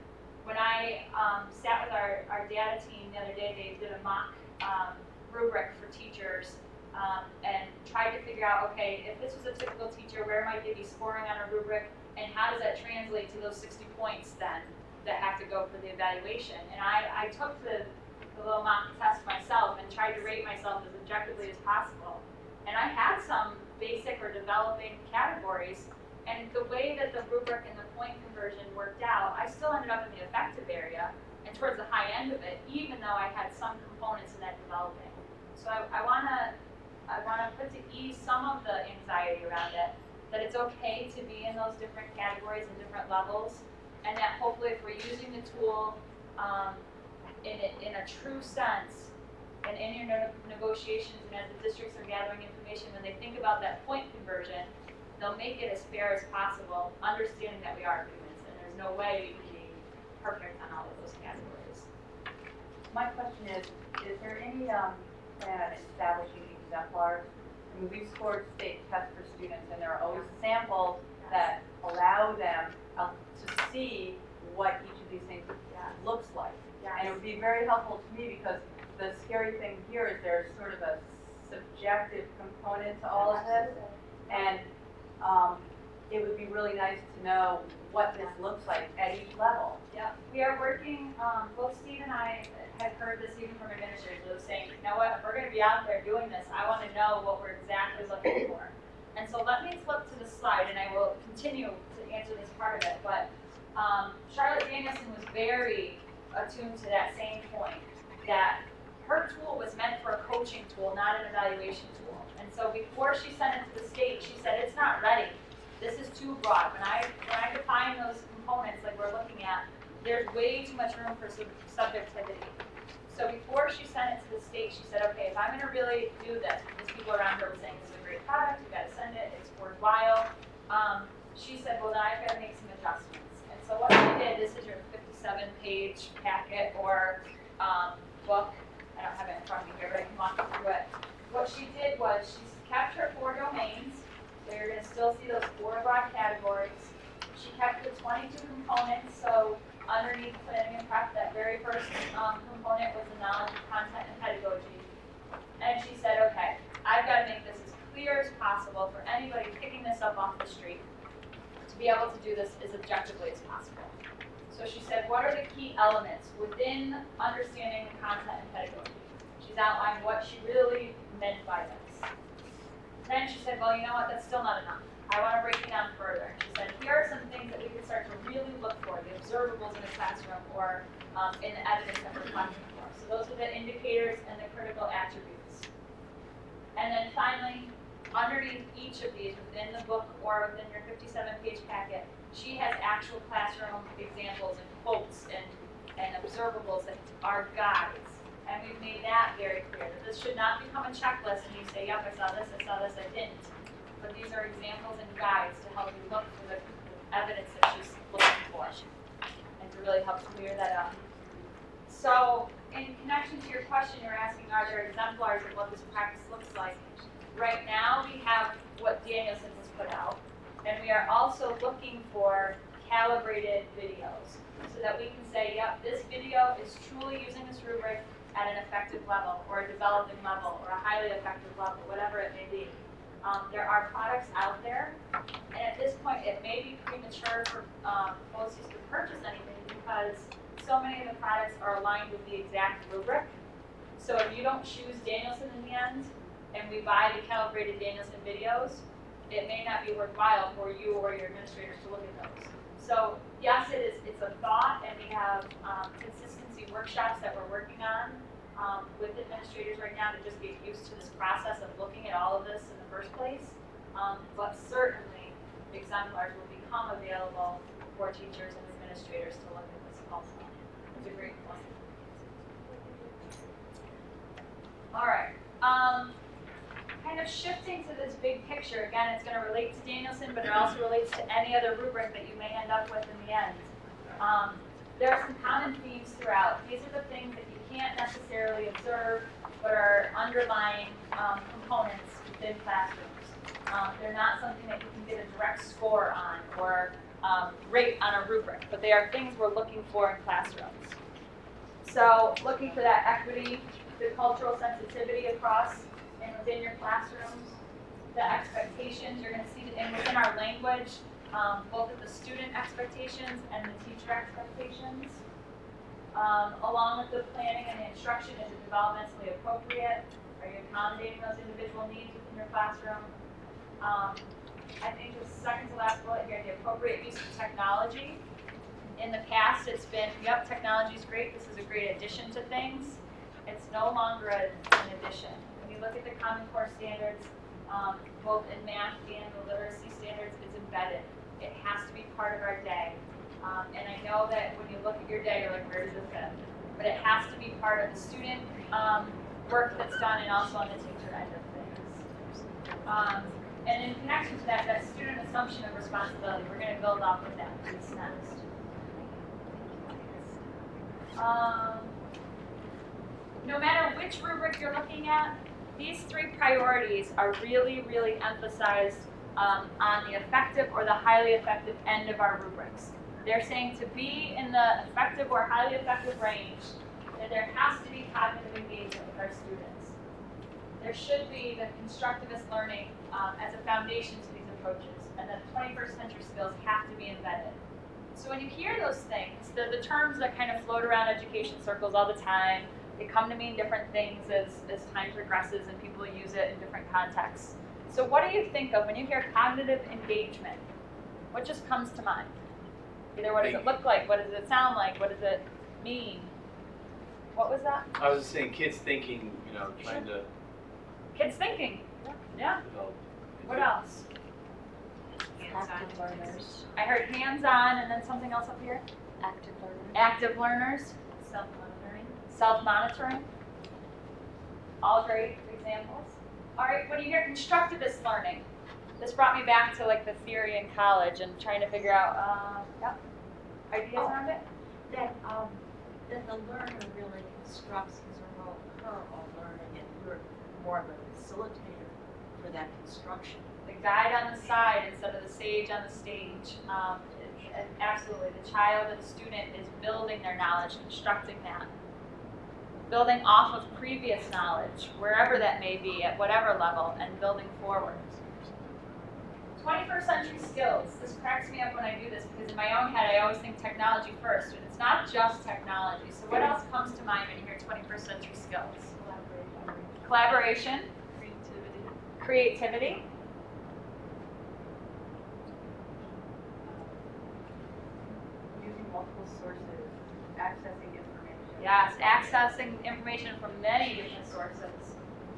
When I sat with our data team the other day, they did a mock rubric for teachers and tried to figure out, okay, if this was a typical teacher, where might they be scoring on a rubric, and how does that translate to those 60 points then that have to go for the evaluation? And I took the little mock test myself and tried to rate myself as objectively as possible. And I had some basic or developing categories, and the way that the rubric and the point conversion worked out, I still ended up in the effective area and towards the high end of it, even though I had some components in that developing. So I wanna put to ease some of the anxiety around it, that it's okay to be in those different categories and different levels, and that hopefully if we're using the tool in a true sense, and in your negotiations and as the districts are gathering information, when they think about that point conversion, they'll make it as fair as possible, understanding that we are humans and there's no way we can be perfect on all of those categories. My question is there any plan on establishing exemplars? I mean, we've scored state tests for students, and there are always samples that allow them to see what each of these things looks like. And it would be very helpful to me because the scary thing here is there's sort of a subjective component to all of this. And it would be really nice to know what this looks like at each level. Yeah, we are working, both Steve and I had heard this even from administrators, who was saying, you know what, if we're gonna be out there doing this, I wanna know what we're exactly looking for. And so let me flip to the slide, and I will continue to answer this part of it, but Charlotte Danielson was very attuned to that same point, that her tool was meant for a coaching tool, not an evaluation tool. And so before she sent it to the state, she said, it's not ready. This is too broad. When I define those components like we're looking at, there's way too much room for subjectivity. So before she sent it to the state, she said, okay, if I'm gonna really do this, because people around her were saying this is a great product, you gotta send it, it's worthwhile. She said, well, then I've gotta make some adjustments. And so what she did, this is your 57-page packet or book. I don't have it in front of me here, but I can walk you through it. What she did was she kept her 4 domains. So you're going to still see those 4 broad categories. She kept the 22 components. So underneath planning and prep, that very first component was the knowledge of content and pedagogy. And she said, okay, I've got to make this as clear as possible for anybody picking this up off the street to be able to do this as objectively as possible. So she said, what are the key elements within understanding the content and pedagogy? She's outlined what she really meant by this. Then she said, well, you know what, that's still not enough. I want to break it down further. She said, here are some things that we can start to really look for, the observables in a classroom or in the evidence that we're collecting for. So those are the indicators and the critical attributes. And then finally, underneath each of these, within the book or within your 57-page packet, she has actual classroom examples and quotes and observables that are guides. And we've made that very clear, that this should not become a checklist and you say, yep, I saw this, I didn't. But these are examples and guides to help you look for the evidence that she's looking for and to really help clear that up. So in connection to your question, you're asking, are there exemplars of what this practice looks like? Right now, we have what Danielson has put out. And we are also looking for calibrated videos so that we can say, yep, this video is truly using this rubric at an effective level or a developing level or a highly effective level, whatever it may be. There are products out there, and at this point it may be premature for BOCES to purchase anything because so many of the products are aligned with the exact rubric. So if you don't choose Danielson in the end, and we buy the calibrated Danielson videos, it may not be worthwhile for you or your administrators to look at those. So yes, it's a thought, and we have consistency workshops that we're working on with administrators right now to just get used to this process of looking at all of this in the first place. But certainly, exemplars will become available for teachers and administrators to look at this also. It's a great point. All right. Kind of shifting to this big picture, again, it's going to relate to Danielson, but it also relates to any other rubric that you may end up with in the end. There are some common themes throughout. These are the things that you can't necessarily observe, but are underlying components within classrooms. They're not something that you can get a direct score on or rate on a rubric, but they are things we're looking for in classrooms. So looking for that equity, the cultural sensitivity across and within your classrooms, the expectations, you're going to see that within our language, both of the student expectations and the teacher expectations. Along with the planning and the instruction, is it developmentally appropriate? Are you accommodating those individual needs within your classroom? I think the second to last bullet here, the appropriate use of technology. In the past, it's been, yep, technology is great, this is a great addition to things. It's no longer an addition. When you look at the Common Core standards, both in math and the literacy standards, it's embedded. It has to be part of our day. And I know that when you look at your day, you're like, where does this fit? But it has to be part of the student work that's done and also on the teacher end of things. And in connection to that, that student assumption of responsibility, we're going to build off of that piece next. no matter which rubric you're looking at, these 3 priorities are really, really emphasized on the effective or the highly effective end of our rubrics. They're saying to be in the effective or highly effective range, that there has to be cognitive engagement with our students. There should be the constructivist learning as a foundation to these approaches, and that 21st century skills have to be embedded. So when you hear those things, they're the terms that kind of float around education circles all the time. They come to mean different things as time progresses and people use it in different contexts. So what do you think of when you hear cognitive engagement? What just comes to mind? Either what does it look like, what does it sound like, what does it mean? What was that? I was just saying kids thinking, you know, trying to Kids thinking. Yeah. develop. What else? Active learners. I heard hands-on and then something else up here. Active learners. Active learners. Self-monitoring. Self-monitoring. All great examples. All right, when you hear constructivist learning, this brought me back to like the theory in college and trying to figure out, ideas around it. That the learner really constructs his or her own learning, and you're more of a facilitator for that construction. The guide on the side instead of the sage on the stage. And absolutely, the child or the student is building their knowledge, constructing that. Building off of previous knowledge, wherever that may be, at whatever level, and building forward. 21st century skills. This cracks me up when I do this because in my own head I always think technology first, and it's not just technology. So what else comes to mind when you hear 21st century skills? Collaboration. Creativity. Using multiple sources, accessing information. Yes, accessing information from many different sources.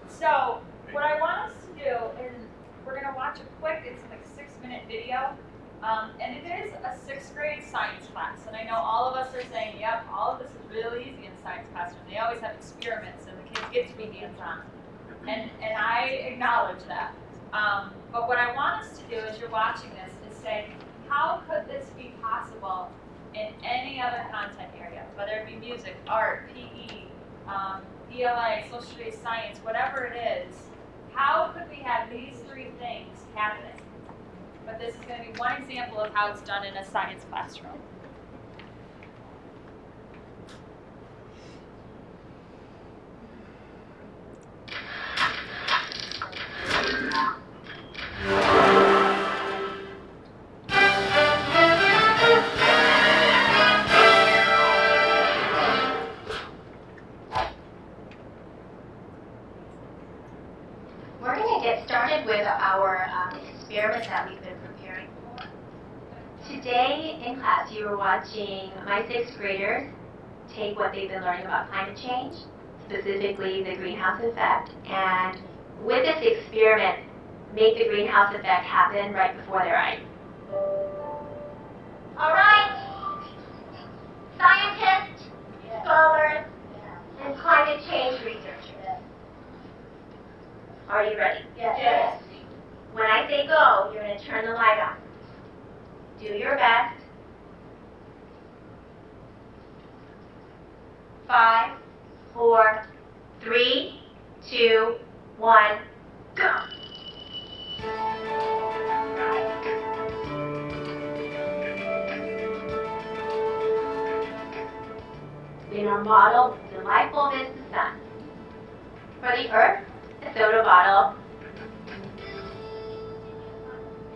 So what I want us to do is we're going to watch a quick, it's like 6-minute video, and it is a 6th grade science class. And I know all of us are saying, yep, all of this is really easy in science classroom. They always have experiments and the kids get to be hands-on. And I acknowledge that. But what I want us to do as you're watching this is say, how could this be possible in any other content area, whether it be music, art, PE, ELA, social studies, science, whatever it is, how could we have these 3 things happening? But this is going to be one example of how it's done in a science classroom. We're going to get started with our experiment that we've been preparing for. Today in class you were watching my 6th graders take what they've been learning about climate change, specifically the greenhouse effect, and with this experiment make the greenhouse effect happen right before their eyes. All right, scientists, scholars, and climate change researchers. Are you ready? Yes. When I say go, you're going to turn the light on. Do your best. 5, 4, 3, 2, 1, go. In our model, the light bulb is the sun. For the earth, a soda bottle.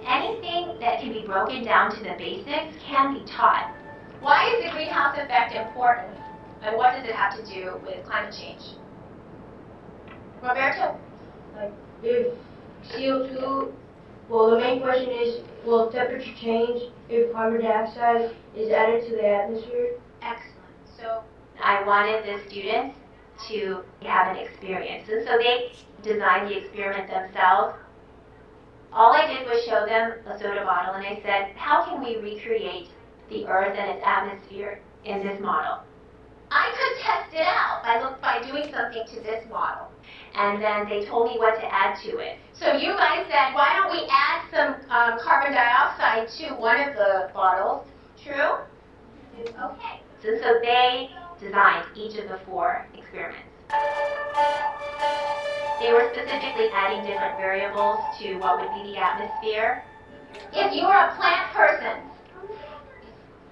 Anything that can be broken down to the basics can be taught. Why is the greenhouse effect important, and what does it have to do with climate change? Roberto? Like, if CO2, well, the main question is, will temperature change if carbon dioxide is added to the atmosphere? Excellent. So I wanted the students to have an experience, and so they designed the experiment themselves. All I did was show them a soda bottle, and I said, how can we recreate the Earth and its atmosphere in this model? I could test it out by doing something to this model. And then they told me what to add to it. So you guys said, why don't we add some carbon dioxide to one of the bottles? True? Okay. So they designed each of the 4 experiments. They were specifically adding different variables to what would be the atmosphere. If you are a plant person,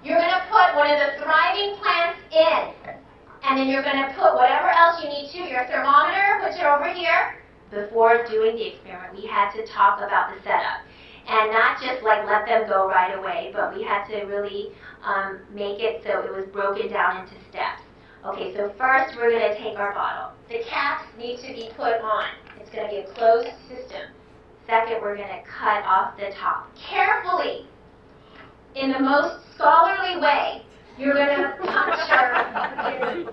you're going to put one of the thriving plants in, and then you're going to put whatever else you need to, your thermometer, which are over here. Before doing the experiment, we had to talk about the setup. And not just like let them go right away, but we had to really make it so it was broken down into steps. Okay, so first we're going to take our bottle. The caps need to be put on. It's going to be a closed system. Second, we're going to cut off the top. Carefully, in the most scholarly way, you're going to puncture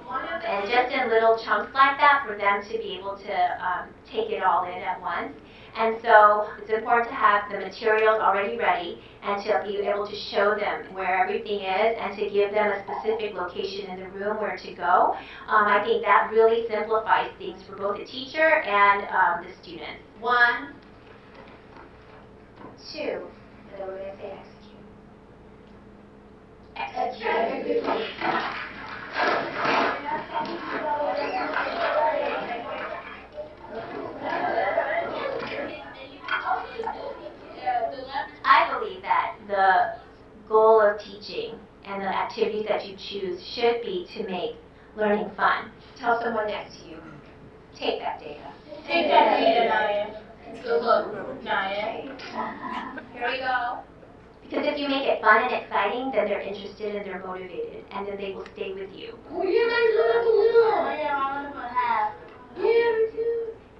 one of them, and just in little chunks like that for them to be able to take it all in at once. And so it's important to have the materials already ready and to be able to show them where everything is and to give them a specific location in the room where to go. I think that really simplifies things for both the teacher and the students. 1, 2, so we're going to say execute. I believe that the goal of teaching and the activities that you choose should be to make learning fun. Tell someone next to you, take that data. Take that data, Naya. Good look, Naya. Here we go. Because if you make it fun and exciting, then they're interested and they're motivated, and then they will stay with you.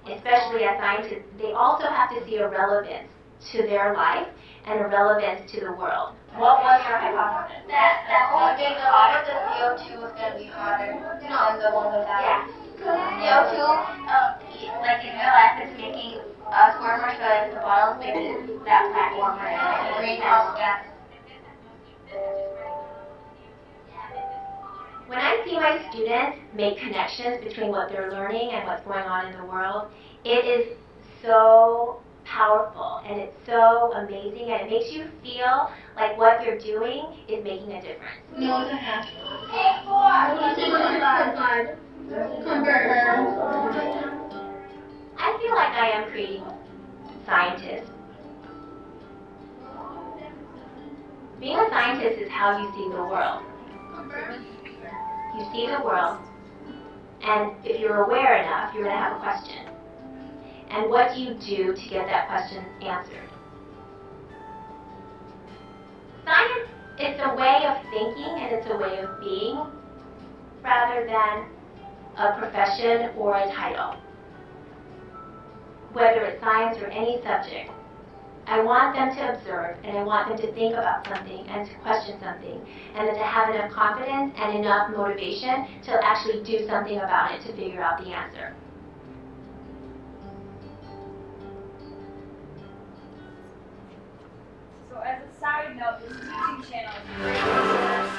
Especially as scientists, they also have to see a relevance to their life and a relevance to the world. What was your hypothesis? That being hotter, the CO2 was going to be hotter than the one without. Yeah. CO2, like in real life, it's making us warmer, so if the bottle's making that plant warmer, and greenhouse gas. When I see my students make connections between what they're learning and what's going on in the world, it is so powerful and it's so amazing and it makes you feel like what you're doing is making a difference. No, it's a half. I feel like I am creating scientists. Being a scientist is how you see the world. You see the world, and if you're aware enough, you're going to have a question. And what do you do to get that question answered? Science is a way of thinking and it's a way of being rather than a profession or a title. Whether it's science or any subject, I want them to observe and I want them to think about something and to question something and then to have enough confidence and enough motivation to actually do something about it to figure out the answer. So as a side note, this teaching channel is a great resource.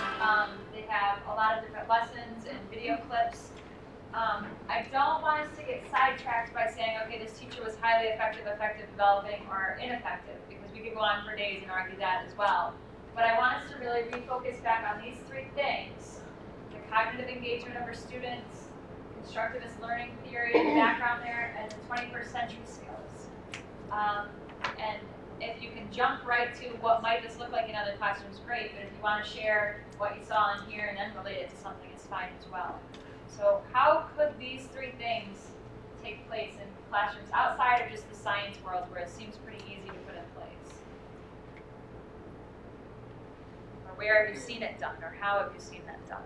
They have a lot of different lessons and video clips. I don't want us to get sidetracked by saying, okay, this teacher was highly effective developing, or ineffective, because we could go on for days and argue that as well. But I want us to really refocus back on these 3 things: the cognitive engagement of our students, constructivist learning theory, the background there, and the 21st century skills. And if you can jump right to what might this look like in other classrooms, great. But if you want to share what you saw in here and then relate it to something, it's fine as well. So how could these 3 things take place in classrooms outside of just the science world where it seems pretty easy to put in place? Or where have you seen it done, or how have you seen that done?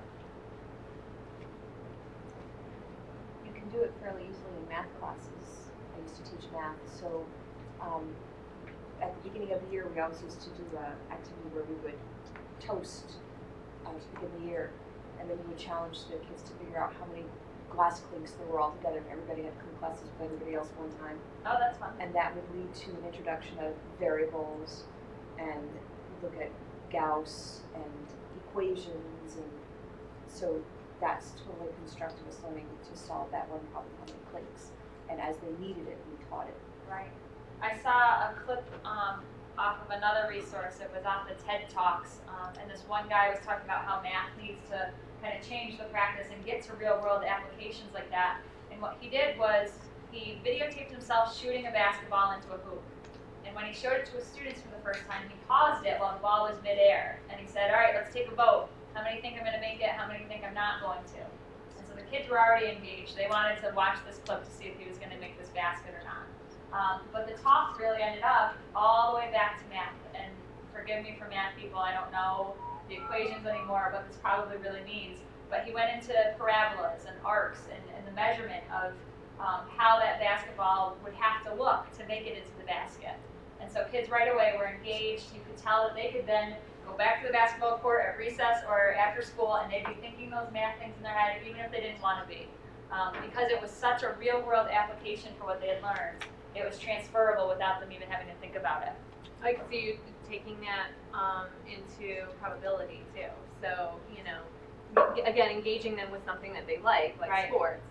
You can do it fairly easily in math classes. I used to teach math, so at the beginning of the year we always used to do an activity where we would toast to begin the year. And then we would challenge the kids to figure out how many glass clinks there were all together. Everybody had clink glasses with everybody else one time. Oh, that's fun. And that would lead to an introduction of variables and look at Gauss and equations. And so that's totally constructivist learning to solve that one problem, how many clinks. And as they needed it, we taught it. Right. I saw a clip off of another resource. It was off the TED Talks, and this one guy was talking about how math needs to kind of change the practice and get to real world applications like that. And what he did was he videotaped himself shooting a basketball into a hoop. And when he showed it to his students for the first time, he paused it while the ball was midair. And he said, all right, let's take a vote. How many think I'm going to make it? How many think I'm not going to? And so the kids were already engaged. They wanted to watch this clip to see if he was going to make this basket or not. But the talk really ended up all the way back to math. And forgive me for math people, I don't know the equations anymore, what this probably really means. But he went into parabolas and arcs and the measurement of how that basketball would have to look to make it into the basket. And so kids right away were engaged. You could tell that they could then go back to the basketball court at recess or after school, and they'd be thinking those math things in their head, even if they didn't want to be. Because it was such a real-world application for what they had learned, it was transferable without them even having to think about it. I could see you taking that into probability too. So, you know, again, engaging them with something that they like Right. sports.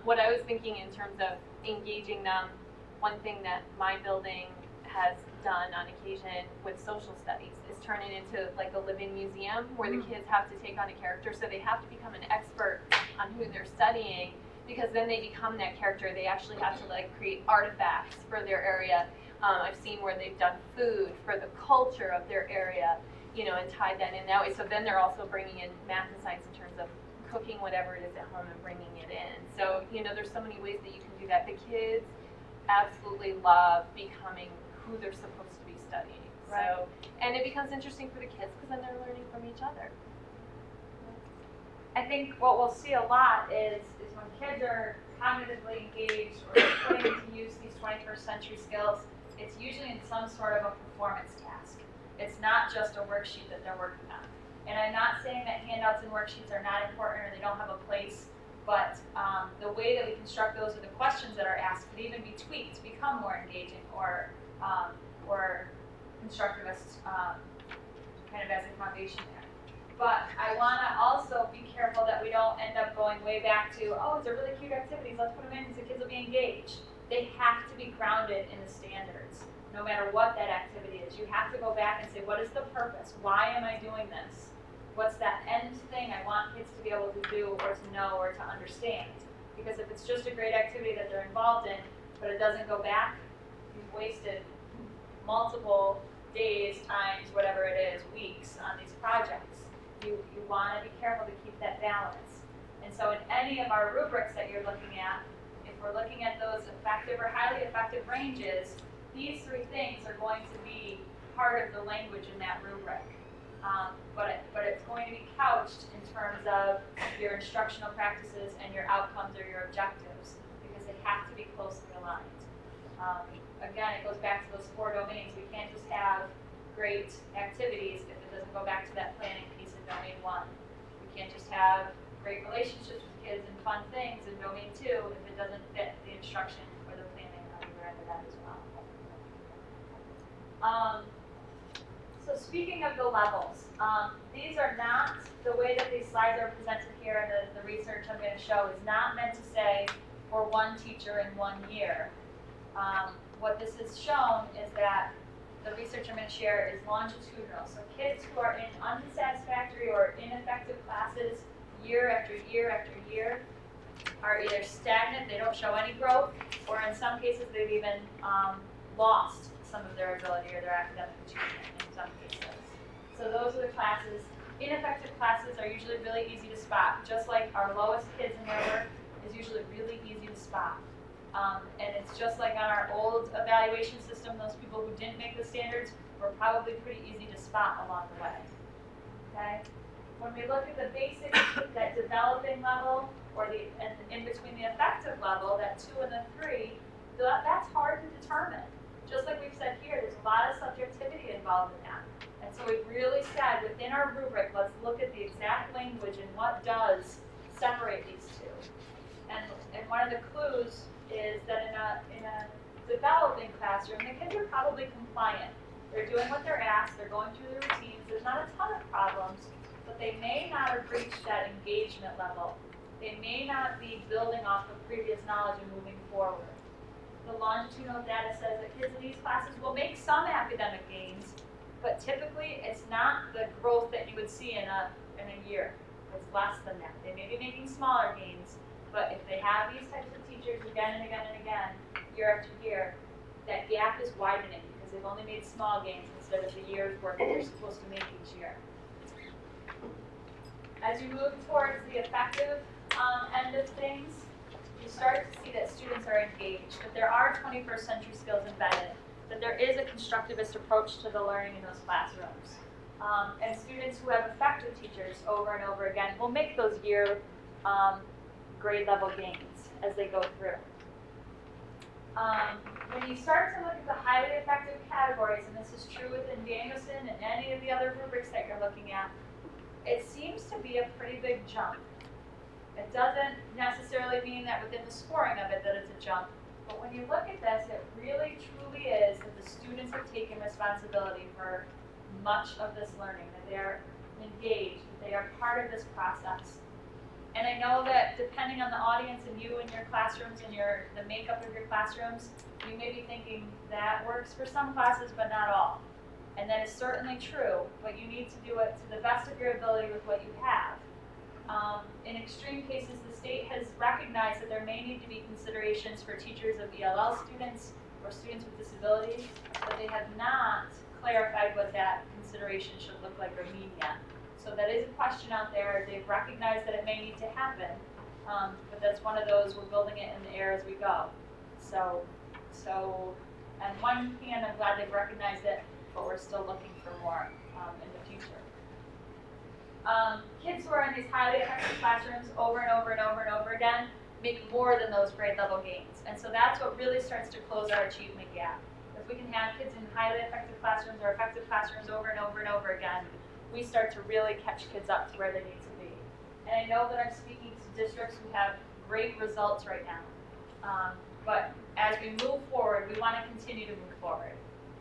What I was thinking in terms of engaging them, one thing that my building has done on occasion with social studies is turn it into like a living museum where the kids have to take on a character, so they have to become an expert on who they're studying, because then they become that character. They actually have to like create artifacts for their area. I've seen where they've done food for the culture of their area, you know, and tied that in that way. So then they're also bringing in math and science in terms of cooking whatever it is at home and bringing it in. So, you know, there's so many ways that you can do that. The kids absolutely love becoming who they're supposed to be studying. Right. So, and it becomes interesting for the kids because then they're learning from each other. I think what we'll see a lot is when kids are cognitively engaged or putting to use these 21st century skills, it's usually in some sort of a performance task. It's not just a worksheet that they're working on. And I'm not saying that handouts and worksheets are not important or they don't have a place, but the way that we construct those or the questions that are asked could even be tweaked to become more engaging or constructivist kind of as a foundation there. But I want to also be careful that we don't end up going way back to, oh, these are really cute activities, let's put them in so kids will be engaged. They have to be grounded in the standards, no matter what that activity is. You have to go back and say, what is the purpose? Why am I doing this? What's that end thing I want kids to be able to do or to know or to understand? Because if it's just a great activity that they're involved in, but it doesn't go back, you've wasted multiple days, times, whatever it is, weeks on these projects. You want to be careful to keep that balance. And so in any of our rubrics that you're looking at, if we're looking at those effective or highly effective ranges, these three things are going to be part of the language in that rubric. But it's going to be couched in terms of your instructional practices and your outcomes or your objectives, because they have to be closely aligned. Again, it goes back to those 4 domains. We can't just have great activities if it doesn't go back to that planning piece in domain 1. We can't just have great relationships with kids and fun things in domain 2 if it doesn't fit the instruction or the planning on either end of that as well. So speaking of the levels, these are not, the way that these slides are presented here and the research I'm going to show is not meant to say for one teacher in 1 year. What this has shown is that the research I'm going to share is longitudinal. So kids who are in unsatisfactory or ineffective classes year after year after year are either stagnant, they don't show any growth, or in some cases they've even lost some of their ability or their academic achievement in some cases. So those are the classes. Ineffective classes are usually really easy to spot, just like our lowest kids in their work is usually really easy to spot. And it's just like on our old evaluation system, those people who didn't make the standards were probably pretty easy to spot along the way. Okay? When we look at the basic, that developing level, or the in between the effective level, that 2 and the 3, that's hard to determine. Just like we've said here, there's a lot of subjectivity involved in that. And so we've really said within our rubric, let's look at the exact language and what does separate these two. And one of the clues is that in a developing classroom, the kids are probably compliant. They're doing what they're asked, they're going through their routines, there's not a ton of problems, but they may not have reached that engagement level. They may not be building off of previous knowledge and moving forward. The longitudinal data says that kids in these classes will make some academic gains, but typically it's not the growth that you would see in a year. It's less than that. They may be making smaller gains, but if they have these types of teachers again and again and again, year after year, that gap is widening because they've only made small gains instead of the year's work that they're supposed to make each year. As you move towards the effective end of things, you start to see that students are engaged, that there are 21st century skills embedded, that there is a constructivist approach to the learning in those classrooms. And students who have effective teachers over and over again will make those year grade level gains as they go through. When you start to look at the highly effective categories, and this is true within Danielson and any of the other rubrics that you're looking at, it seems to be a pretty big jump. It doesn't necessarily mean that within the scoring of it that it's a jump, but when you look at this, it really truly is that the students have taken responsibility for much of this learning, that they are engaged, that they are part of this process. And I know that depending on the audience and you and your classrooms and the makeup of your classrooms, you may be thinking that works for some classes but not all. And that is certainly true, but you need to do it to the best of your ability with what you have. In extreme cases, the state has recognized that there may need to be considerations for teachers of ELL students or students with disabilities, but they have not clarified what that consideration should look like or mean yet. So that is a question out there. They've recognized that it may need to happen, but that's one of those, we're building it in the air as we go. So on one hand, I'm glad they've recognized it, but we're still looking for more in the future. Kids who are in these highly effective classrooms over and over and over and over again make more than those grade level gains. And so that's what really starts to close our achievement gap. If we can have kids in highly effective classrooms or effective classrooms over and over and over again, we start to really catch kids up to where they need to be. And I know that I'm speaking to districts who have great results right now. But as we move forward, we want to continue to move forward.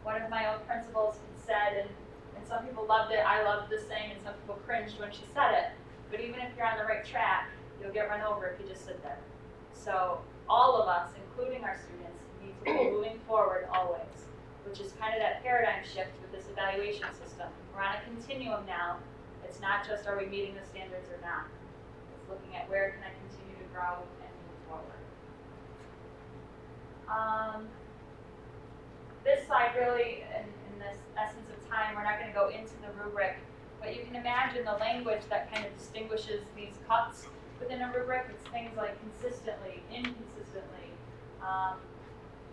One of my own principals said, and some people loved it, I loved this saying, and some people cringed when she said it, but even if you're on the right track, you'll get run over if you just sit there. So all of us, including our students, need to be moving forward always, which is kind of that paradigm shift with this evaluation system. We're on a continuum now. It's not just are we meeting the standards or not. It's looking at where can I continue to grow and move forward. This slide really, in this essence of time, we're not going to go into the rubric, but you can imagine the language that kind of distinguishes these cuts within a rubric. It's things like consistently, inconsistently.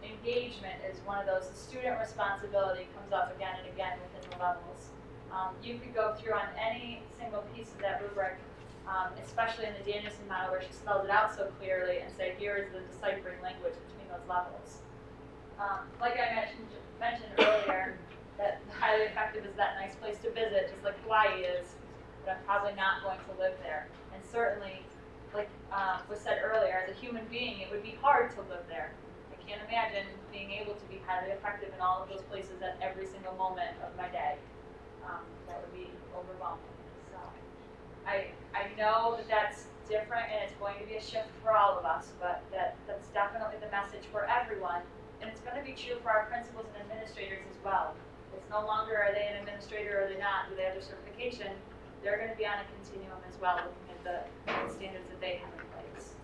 Engagement is one of those. The student responsibility comes up again and again within the levels. You could go through on any single piece of that rubric, especially in the Danielson model where she spells it out so clearly and say, here is the deciphering language between those levels. Like I mentioned earlier, that highly effective is that nice place to visit, just like Hawaii is, but I'm probably not going to live there. And certainly, like was said earlier, as a human being, it would be hard to live there. I can't imagine being able to be highly effective in all of those places at every single moment of my day. That would be overwhelming. So I know that that's different and it's going to be a shift for all of us, but that's definitely the message for everyone. And it's going to be true for our principals and administrators as well. It's no longer are they an administrator or are they not, do they have their certification? They're going to be on a continuum as well, looking at the standards that they have in place.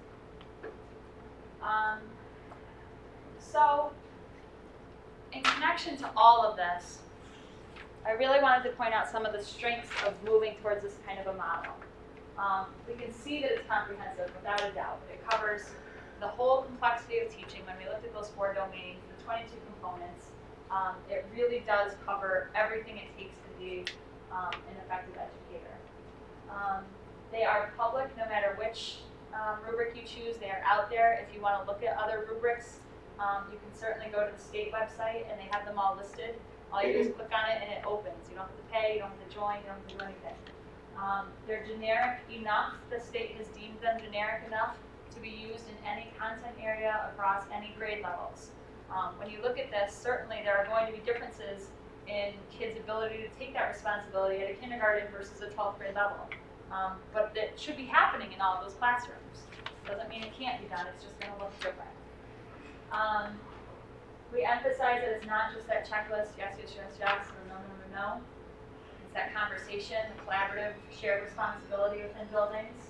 So, in connection to all of this, I really wanted to point out some of the strengths of moving towards this kind of a model. We can see that it's comprehensive, without a doubt. It covers the whole complexity of teaching. When we looked at those 4 domains, the 22 components, it really does cover everything it takes to be an effective educator. They are public no matter which rubric you choose. They are out there. If you want to look at other rubrics, you can certainly go to the state website and they have them all listed. All you do is click on it and it opens. You don't have to pay, you don't have to join, you don't have to do anything. They're generic enough. The state has deemed them generic enough to be used in any content area across any grade levels. When you look at this, certainly there are going to be differences in kids' ability to take that responsibility at a kindergarten versus a 12th grade level. But it should be happening in all of those classrooms. Doesn't mean it can't be done, it's just going to look different. We emphasize that it's not just that checklist, yes, yes, yes, yes, or no, no, no, no. It's that conversation, the collaborative, shared responsibility within buildings.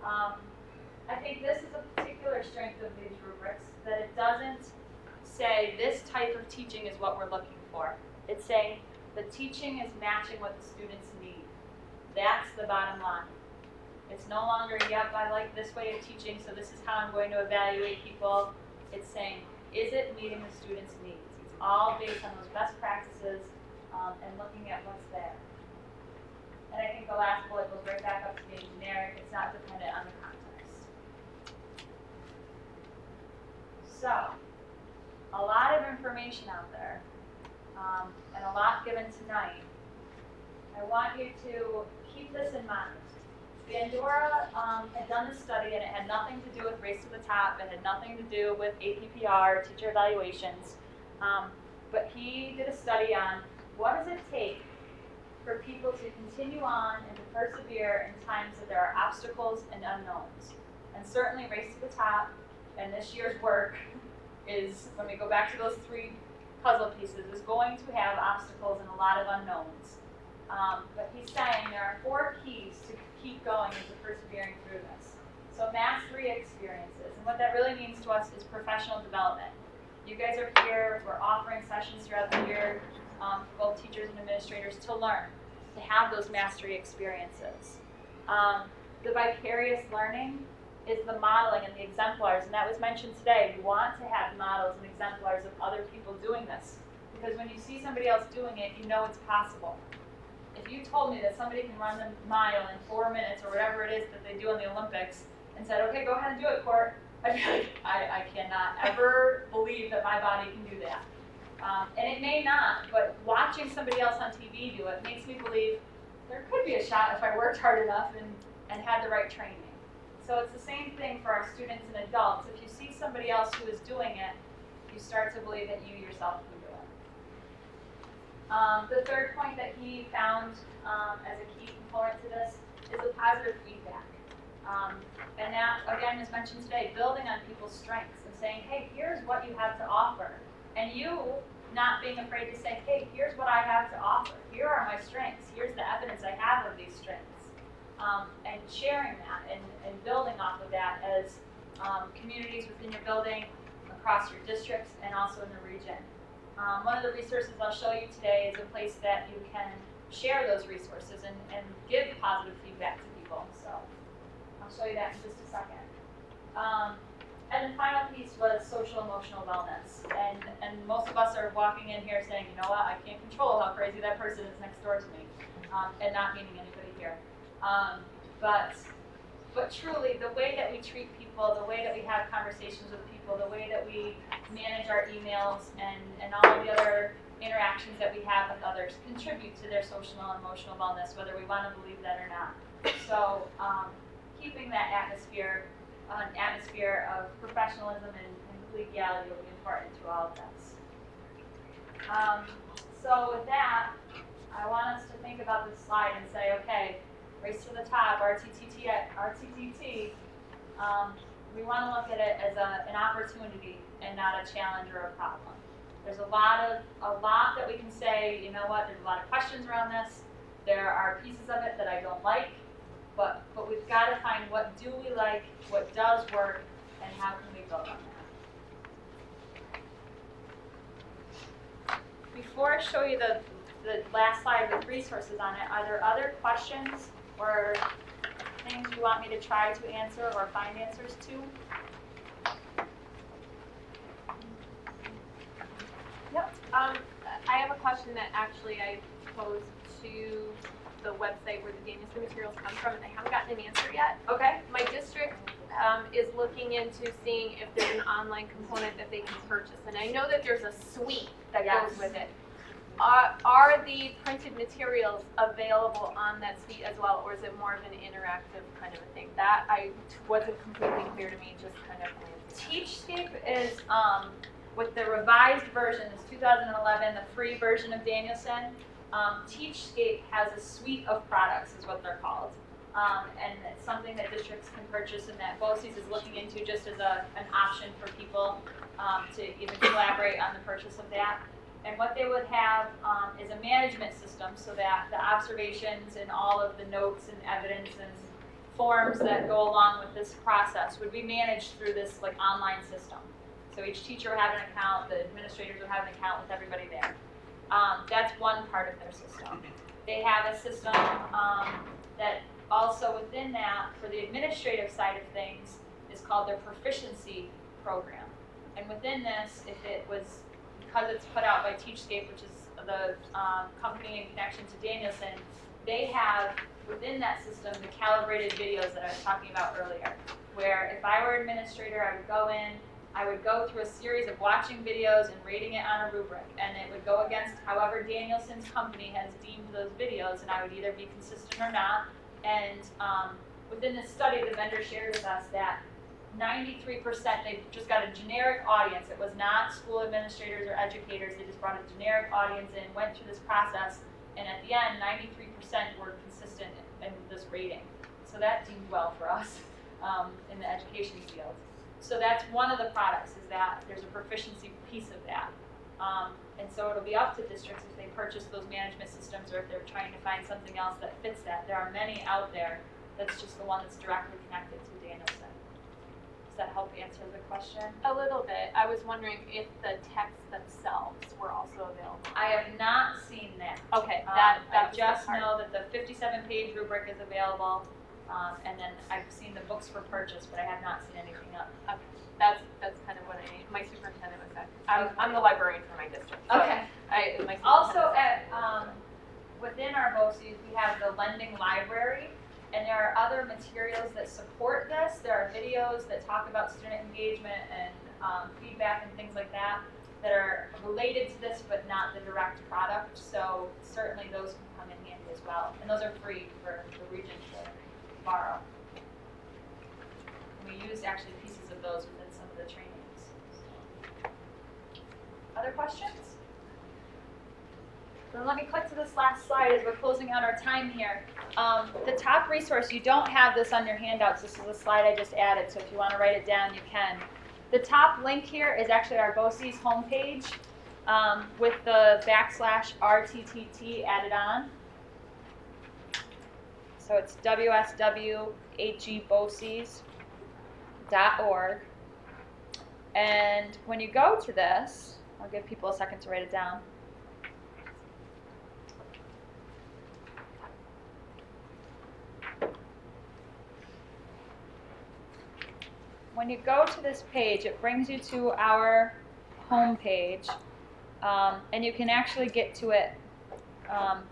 I think this is a particular strength of these rubrics, that it doesn't say this type of teaching is what we're looking for. It's saying the teaching is matching what the students need. That's the bottom line. It's no longer, yep, I like this way of teaching, so this is how I'm going to evaluate people. It's saying, is it meeting the students' needs? It's all based on those best practices and looking at what's there. And I think the last bullet goes right back up to being generic. It's not dependent on the context. So, a lot of information out there, and a lot given tonight. I want you to keep this in mind. Bandura had done this study, and it had nothing to do with Race to the Top. It had nothing to do with APPR, teacher evaluations. But he did a study on what does it take for people to continue on and to persevere in times that there are obstacles and unknowns. And certainly Race to the Top and this year's work is, when we go back to those three puzzle pieces, is going to have obstacles and a lot of unknowns. But he's saying there are 4 keys to keep going and to persevering through this. So mastery experiences, and what that really means to us is professional development. You guys are here, we're offering sessions throughout the year for both teachers and administrators to learn, to have those mastery experiences. The vicarious learning is the modeling and the exemplars, and that was mentioned today. You want to have models and exemplars of other people doing this, because when you see somebody else doing it, you know it's possible. If you told me that somebody can run the mile in 4 minutes or whatever it is that they do in the Olympics and said, okay, go ahead and do it, Court, I'd be like, I cannot ever believe that my body can do that. And it may not, but watching somebody else on TV do it makes me believe there could be a shot if I worked hard enough and had the right training. So it's the same thing for our students and adults. If you see somebody else who is doing it, you start to believe that you yourself can do it. The third point that he found as a key component to this is the positive feedback. And that, again, is mentioned today, building on people's strengths and saying, hey, here's what you have to offer. And you not being afraid to say, hey, here's what I have to offer. Here are my strengths. Here's the evidence I have of these strengths. And sharing that and building off of that as communities within your building, across your districts, and also in the region. One of the resources I'll show you today is a place that you can share those resources and give positive feedback to people. So I'll show you that in just a second. And the final piece was social emotional wellness. And most of us are walking in here saying, you know what, I can't control how crazy that person is next door to me, and not meaning anybody here. But truly, the way that we treat people, the way that we have conversations with people, the way that we manage our emails and all of the other interactions that we have with others contribute to their social and emotional wellness, whether we want to believe that or not. So keeping that atmosphere, an atmosphere of professionalism and collegiality will be important to all of this. So with that, I want us to think about this slide and say, okay, Race to the Top, RTTT, we want to look at it as an opportunity and not a challenge or a problem. There's a lot that we can say, you know what, there's a lot of questions around this. There are pieces of it that I don't like, but we've got to find what do we like, what does work, and how can we build on that. Before I show you the last slide with resources on it, are there other questions or things you want me to try to answer or find answers to? Yep. I have a question that actually I posed to the website where the Danielson materials come from, and I haven't gotten an answer yet. Okay. My district is looking into seeing if there's an online component that they can purchase, and I know that there's a suite that goes with it. Are the printed materials available on that suite as well, or is it more of an interactive kind of a thing? That wasn't completely clear to me, just kind of. Teachscape is, with the revised version, it's 2011, the free version of Danielson. Teachscape has a suite of products, is what they're called. And it's something that districts can purchase and that BOCES is looking into just as an option for people to even collaborate on the purchase of that. And what they would have is a management system so that the observations and all of the notes and evidence and forms that go along with this process would be managed through this like online system. So each teacher would have an account, the administrators would have an account with everybody there. That's one part of their system. They have a system that also within that, for the administrative side of things, is called their proficiency program. And within this, if it was, because it's put out by Teachscape, which is the company in connection to Danielson, they have within that system the calibrated videos that I was talking about earlier, where if I were administrator, I would go in, I would go through a series of watching videos and rating it on a rubric, and it would go against however Danielson's company has deemed those videos, and I would either be consistent or not. And within this study, the vendor shared with us that 93%, they just got a generic audience. It was not school administrators or educators. They just brought a generic audience in, went through this process, and at the end, 93% were consistent in this rating. So that deemed well for us in the education field. So that's one of the products, is that there's a proficiency piece of that. And so it'll be up to districts if they purchase those management systems or if they're trying to find something else that fits that. There are many out there. That's just the one that's directly connected to Danielson. Does that help answer the question? A little bit. I was wondering if the texts themselves were also available. I have not seen that. Okay, I that was just the part. know that the 57-page rubric is available, and then I've seen the books for purchase, but I have not seen anything up. Okay. That's kind of what I need. My superintendent was that. I'm the librarian for my district. So Okay. My Also superintendent at within our BOCES, we have the lending library, and there are other materials that support this. There are videos that talk about student engagement and feedback and things like that that are related to this, but not the direct product. So certainly those can come in handy as well, and those are free for the region to borrow. We use actually pieces of those within some of the trainings. So. Other questions? Then let me click to this last slide as we're closing out our time here. The top resource, you don't have this on your handouts. This is a slide I just added, so if you want to write it down, you can. The top link here is actually our BOCES homepage with the /RTTT added on. So it's WSWHE BOCES.org. And when you go to this, I'll give people a second to write it down. When you go to this page, it brings you to our home page, and you can actually get to it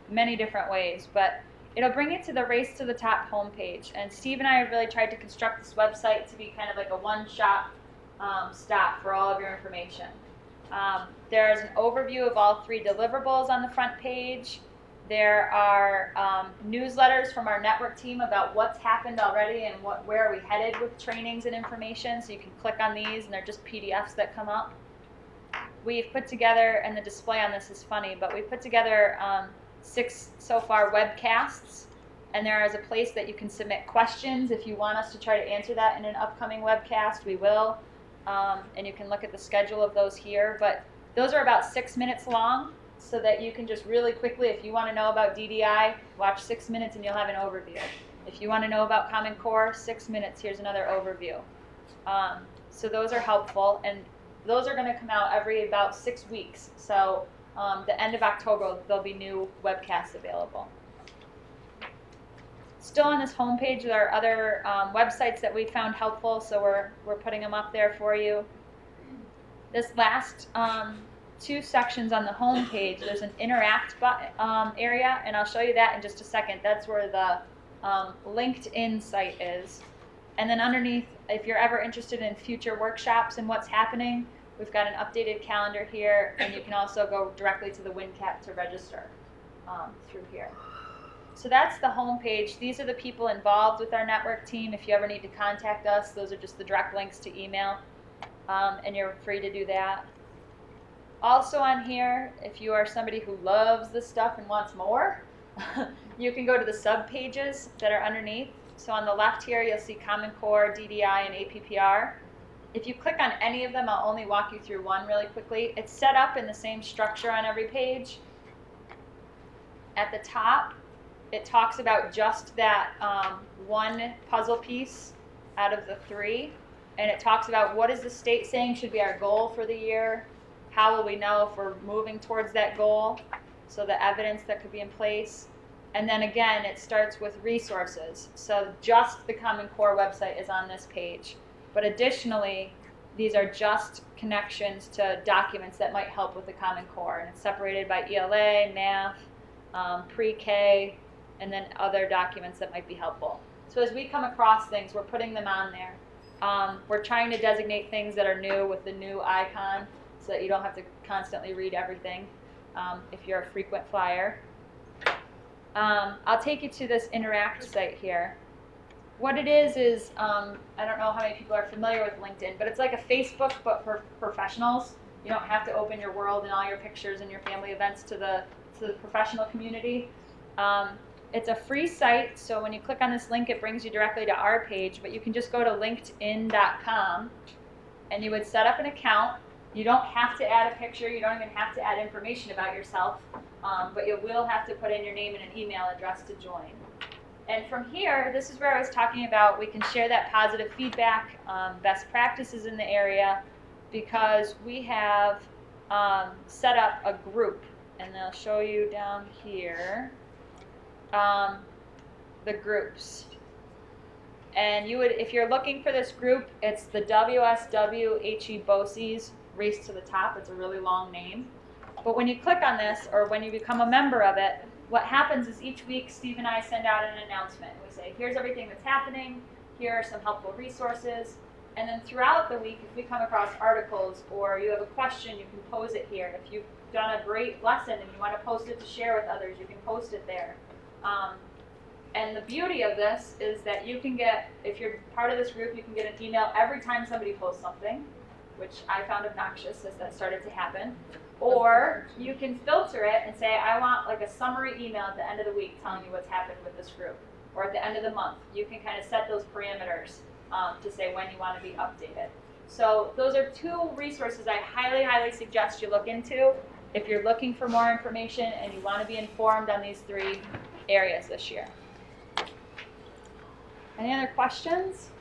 many different ways, but it'll bring you to the Race to the Top homepage. And Steve and I have really tried to construct this website to be kind of like a one-stop stop for all of your information. There's an overview of all 3 deliverables on the front page. There are newsletters from our network team about what's happened already and where are we headed with trainings and information. So you can click on these, and they're just PDFs that come up. We've put together, and the display on this is funny, but we've put together 6 so far webcasts, and there is a place that you can submit questions. If you want us to try to answer that in an upcoming webcast, we will. And you can look at the schedule of those here. But those are about 6 minutes long, so that you can just really quickly, if you want to know about DDI, watch 6 minutes and you'll have an overview. If you want to know about Common Core, 6 minutes, here's another overview. So those are helpful, and those are going to come out every about 6 weeks. So the end of October, there'll be new webcasts available. Still on this homepage, there are other websites that we found helpful, so we're putting them up there for you. This last 2 sections on the home page, there's an interact area, and I'll show you that in just a second. That's where the LinkedIn site is. And then underneath, if you're ever interested in future workshops and what's happening, we've got an updated calendar here, and you can also go directly to the WinCap to register through here. So that's the home page. These are the people involved with our network team. If you ever need to contact us, those are just the direct links to email, and you're free to do that. Also on here, if you are somebody who loves this stuff and wants more, you can go to the sub-pages that are underneath. So on the left here, you'll see Common Core, DDI, and APPR. If you click on any of them, I'll only walk you through one really quickly. It's set up in the same structure on every page. At the top, it talks about just that one puzzle piece out of the 3. And it talks about what is the state saying should be our goal for the year. How will we know if we're moving towards that goal? So the evidence that could be in place. And then again, it starts with resources. So just the Common Core website is on this page. But additionally, these are just connections to documents that might help with the Common Core. And it's separated by ELA, math, pre-K, and then other documents that might be helpful. So as we come across things, we're putting them on there. We're trying to designate things that are new with the new icon so that you don't have to constantly read everything if you're a frequent flyer. I'll take you to this Interact site here. What it is I don't know how many people are familiar with LinkedIn, but it's like a Facebook but for professionals. You don't have to open your world and all your pictures and your family events to the professional community. It's a free site, so when you click on this link, it brings you directly to our page, but you can just go to linkedin.com and you would set up an account. You don't have to add a picture, you don't even have to add information about yourself, but you will have to put in your name and an email address to join. And from here, this is where I was talking about we can share that positive feedback, best practices in the area, because we have set up a group, and they'll show you down here the groups. And you would, if you're looking for this group, it's the WSWHE BOCES Race to the Top. It's a really long name. But when you click on this, or when you become a member of it, what happens is each week Steve and I send out an announcement. We say, here's everything that's happening, here are some helpful resources, and then throughout the week, if we come across articles or you have a question, you can pose it here. If you've done a great lesson and you want to post it to share with others, you can post it there. And the beauty of this is that you can get, if you're part of this group, you can get an email every time somebody posts something, which I found obnoxious as that started to happen. Or you can filter it and say, I want like a summary email at the end of the week telling you what's happened with this group. Or at the end of the month, you can kind of set those parameters to say when you want to be updated. So those are 2 resources I highly, highly suggest you look into if you're looking for more information and you want to be informed on these 3 areas this year. Any other questions?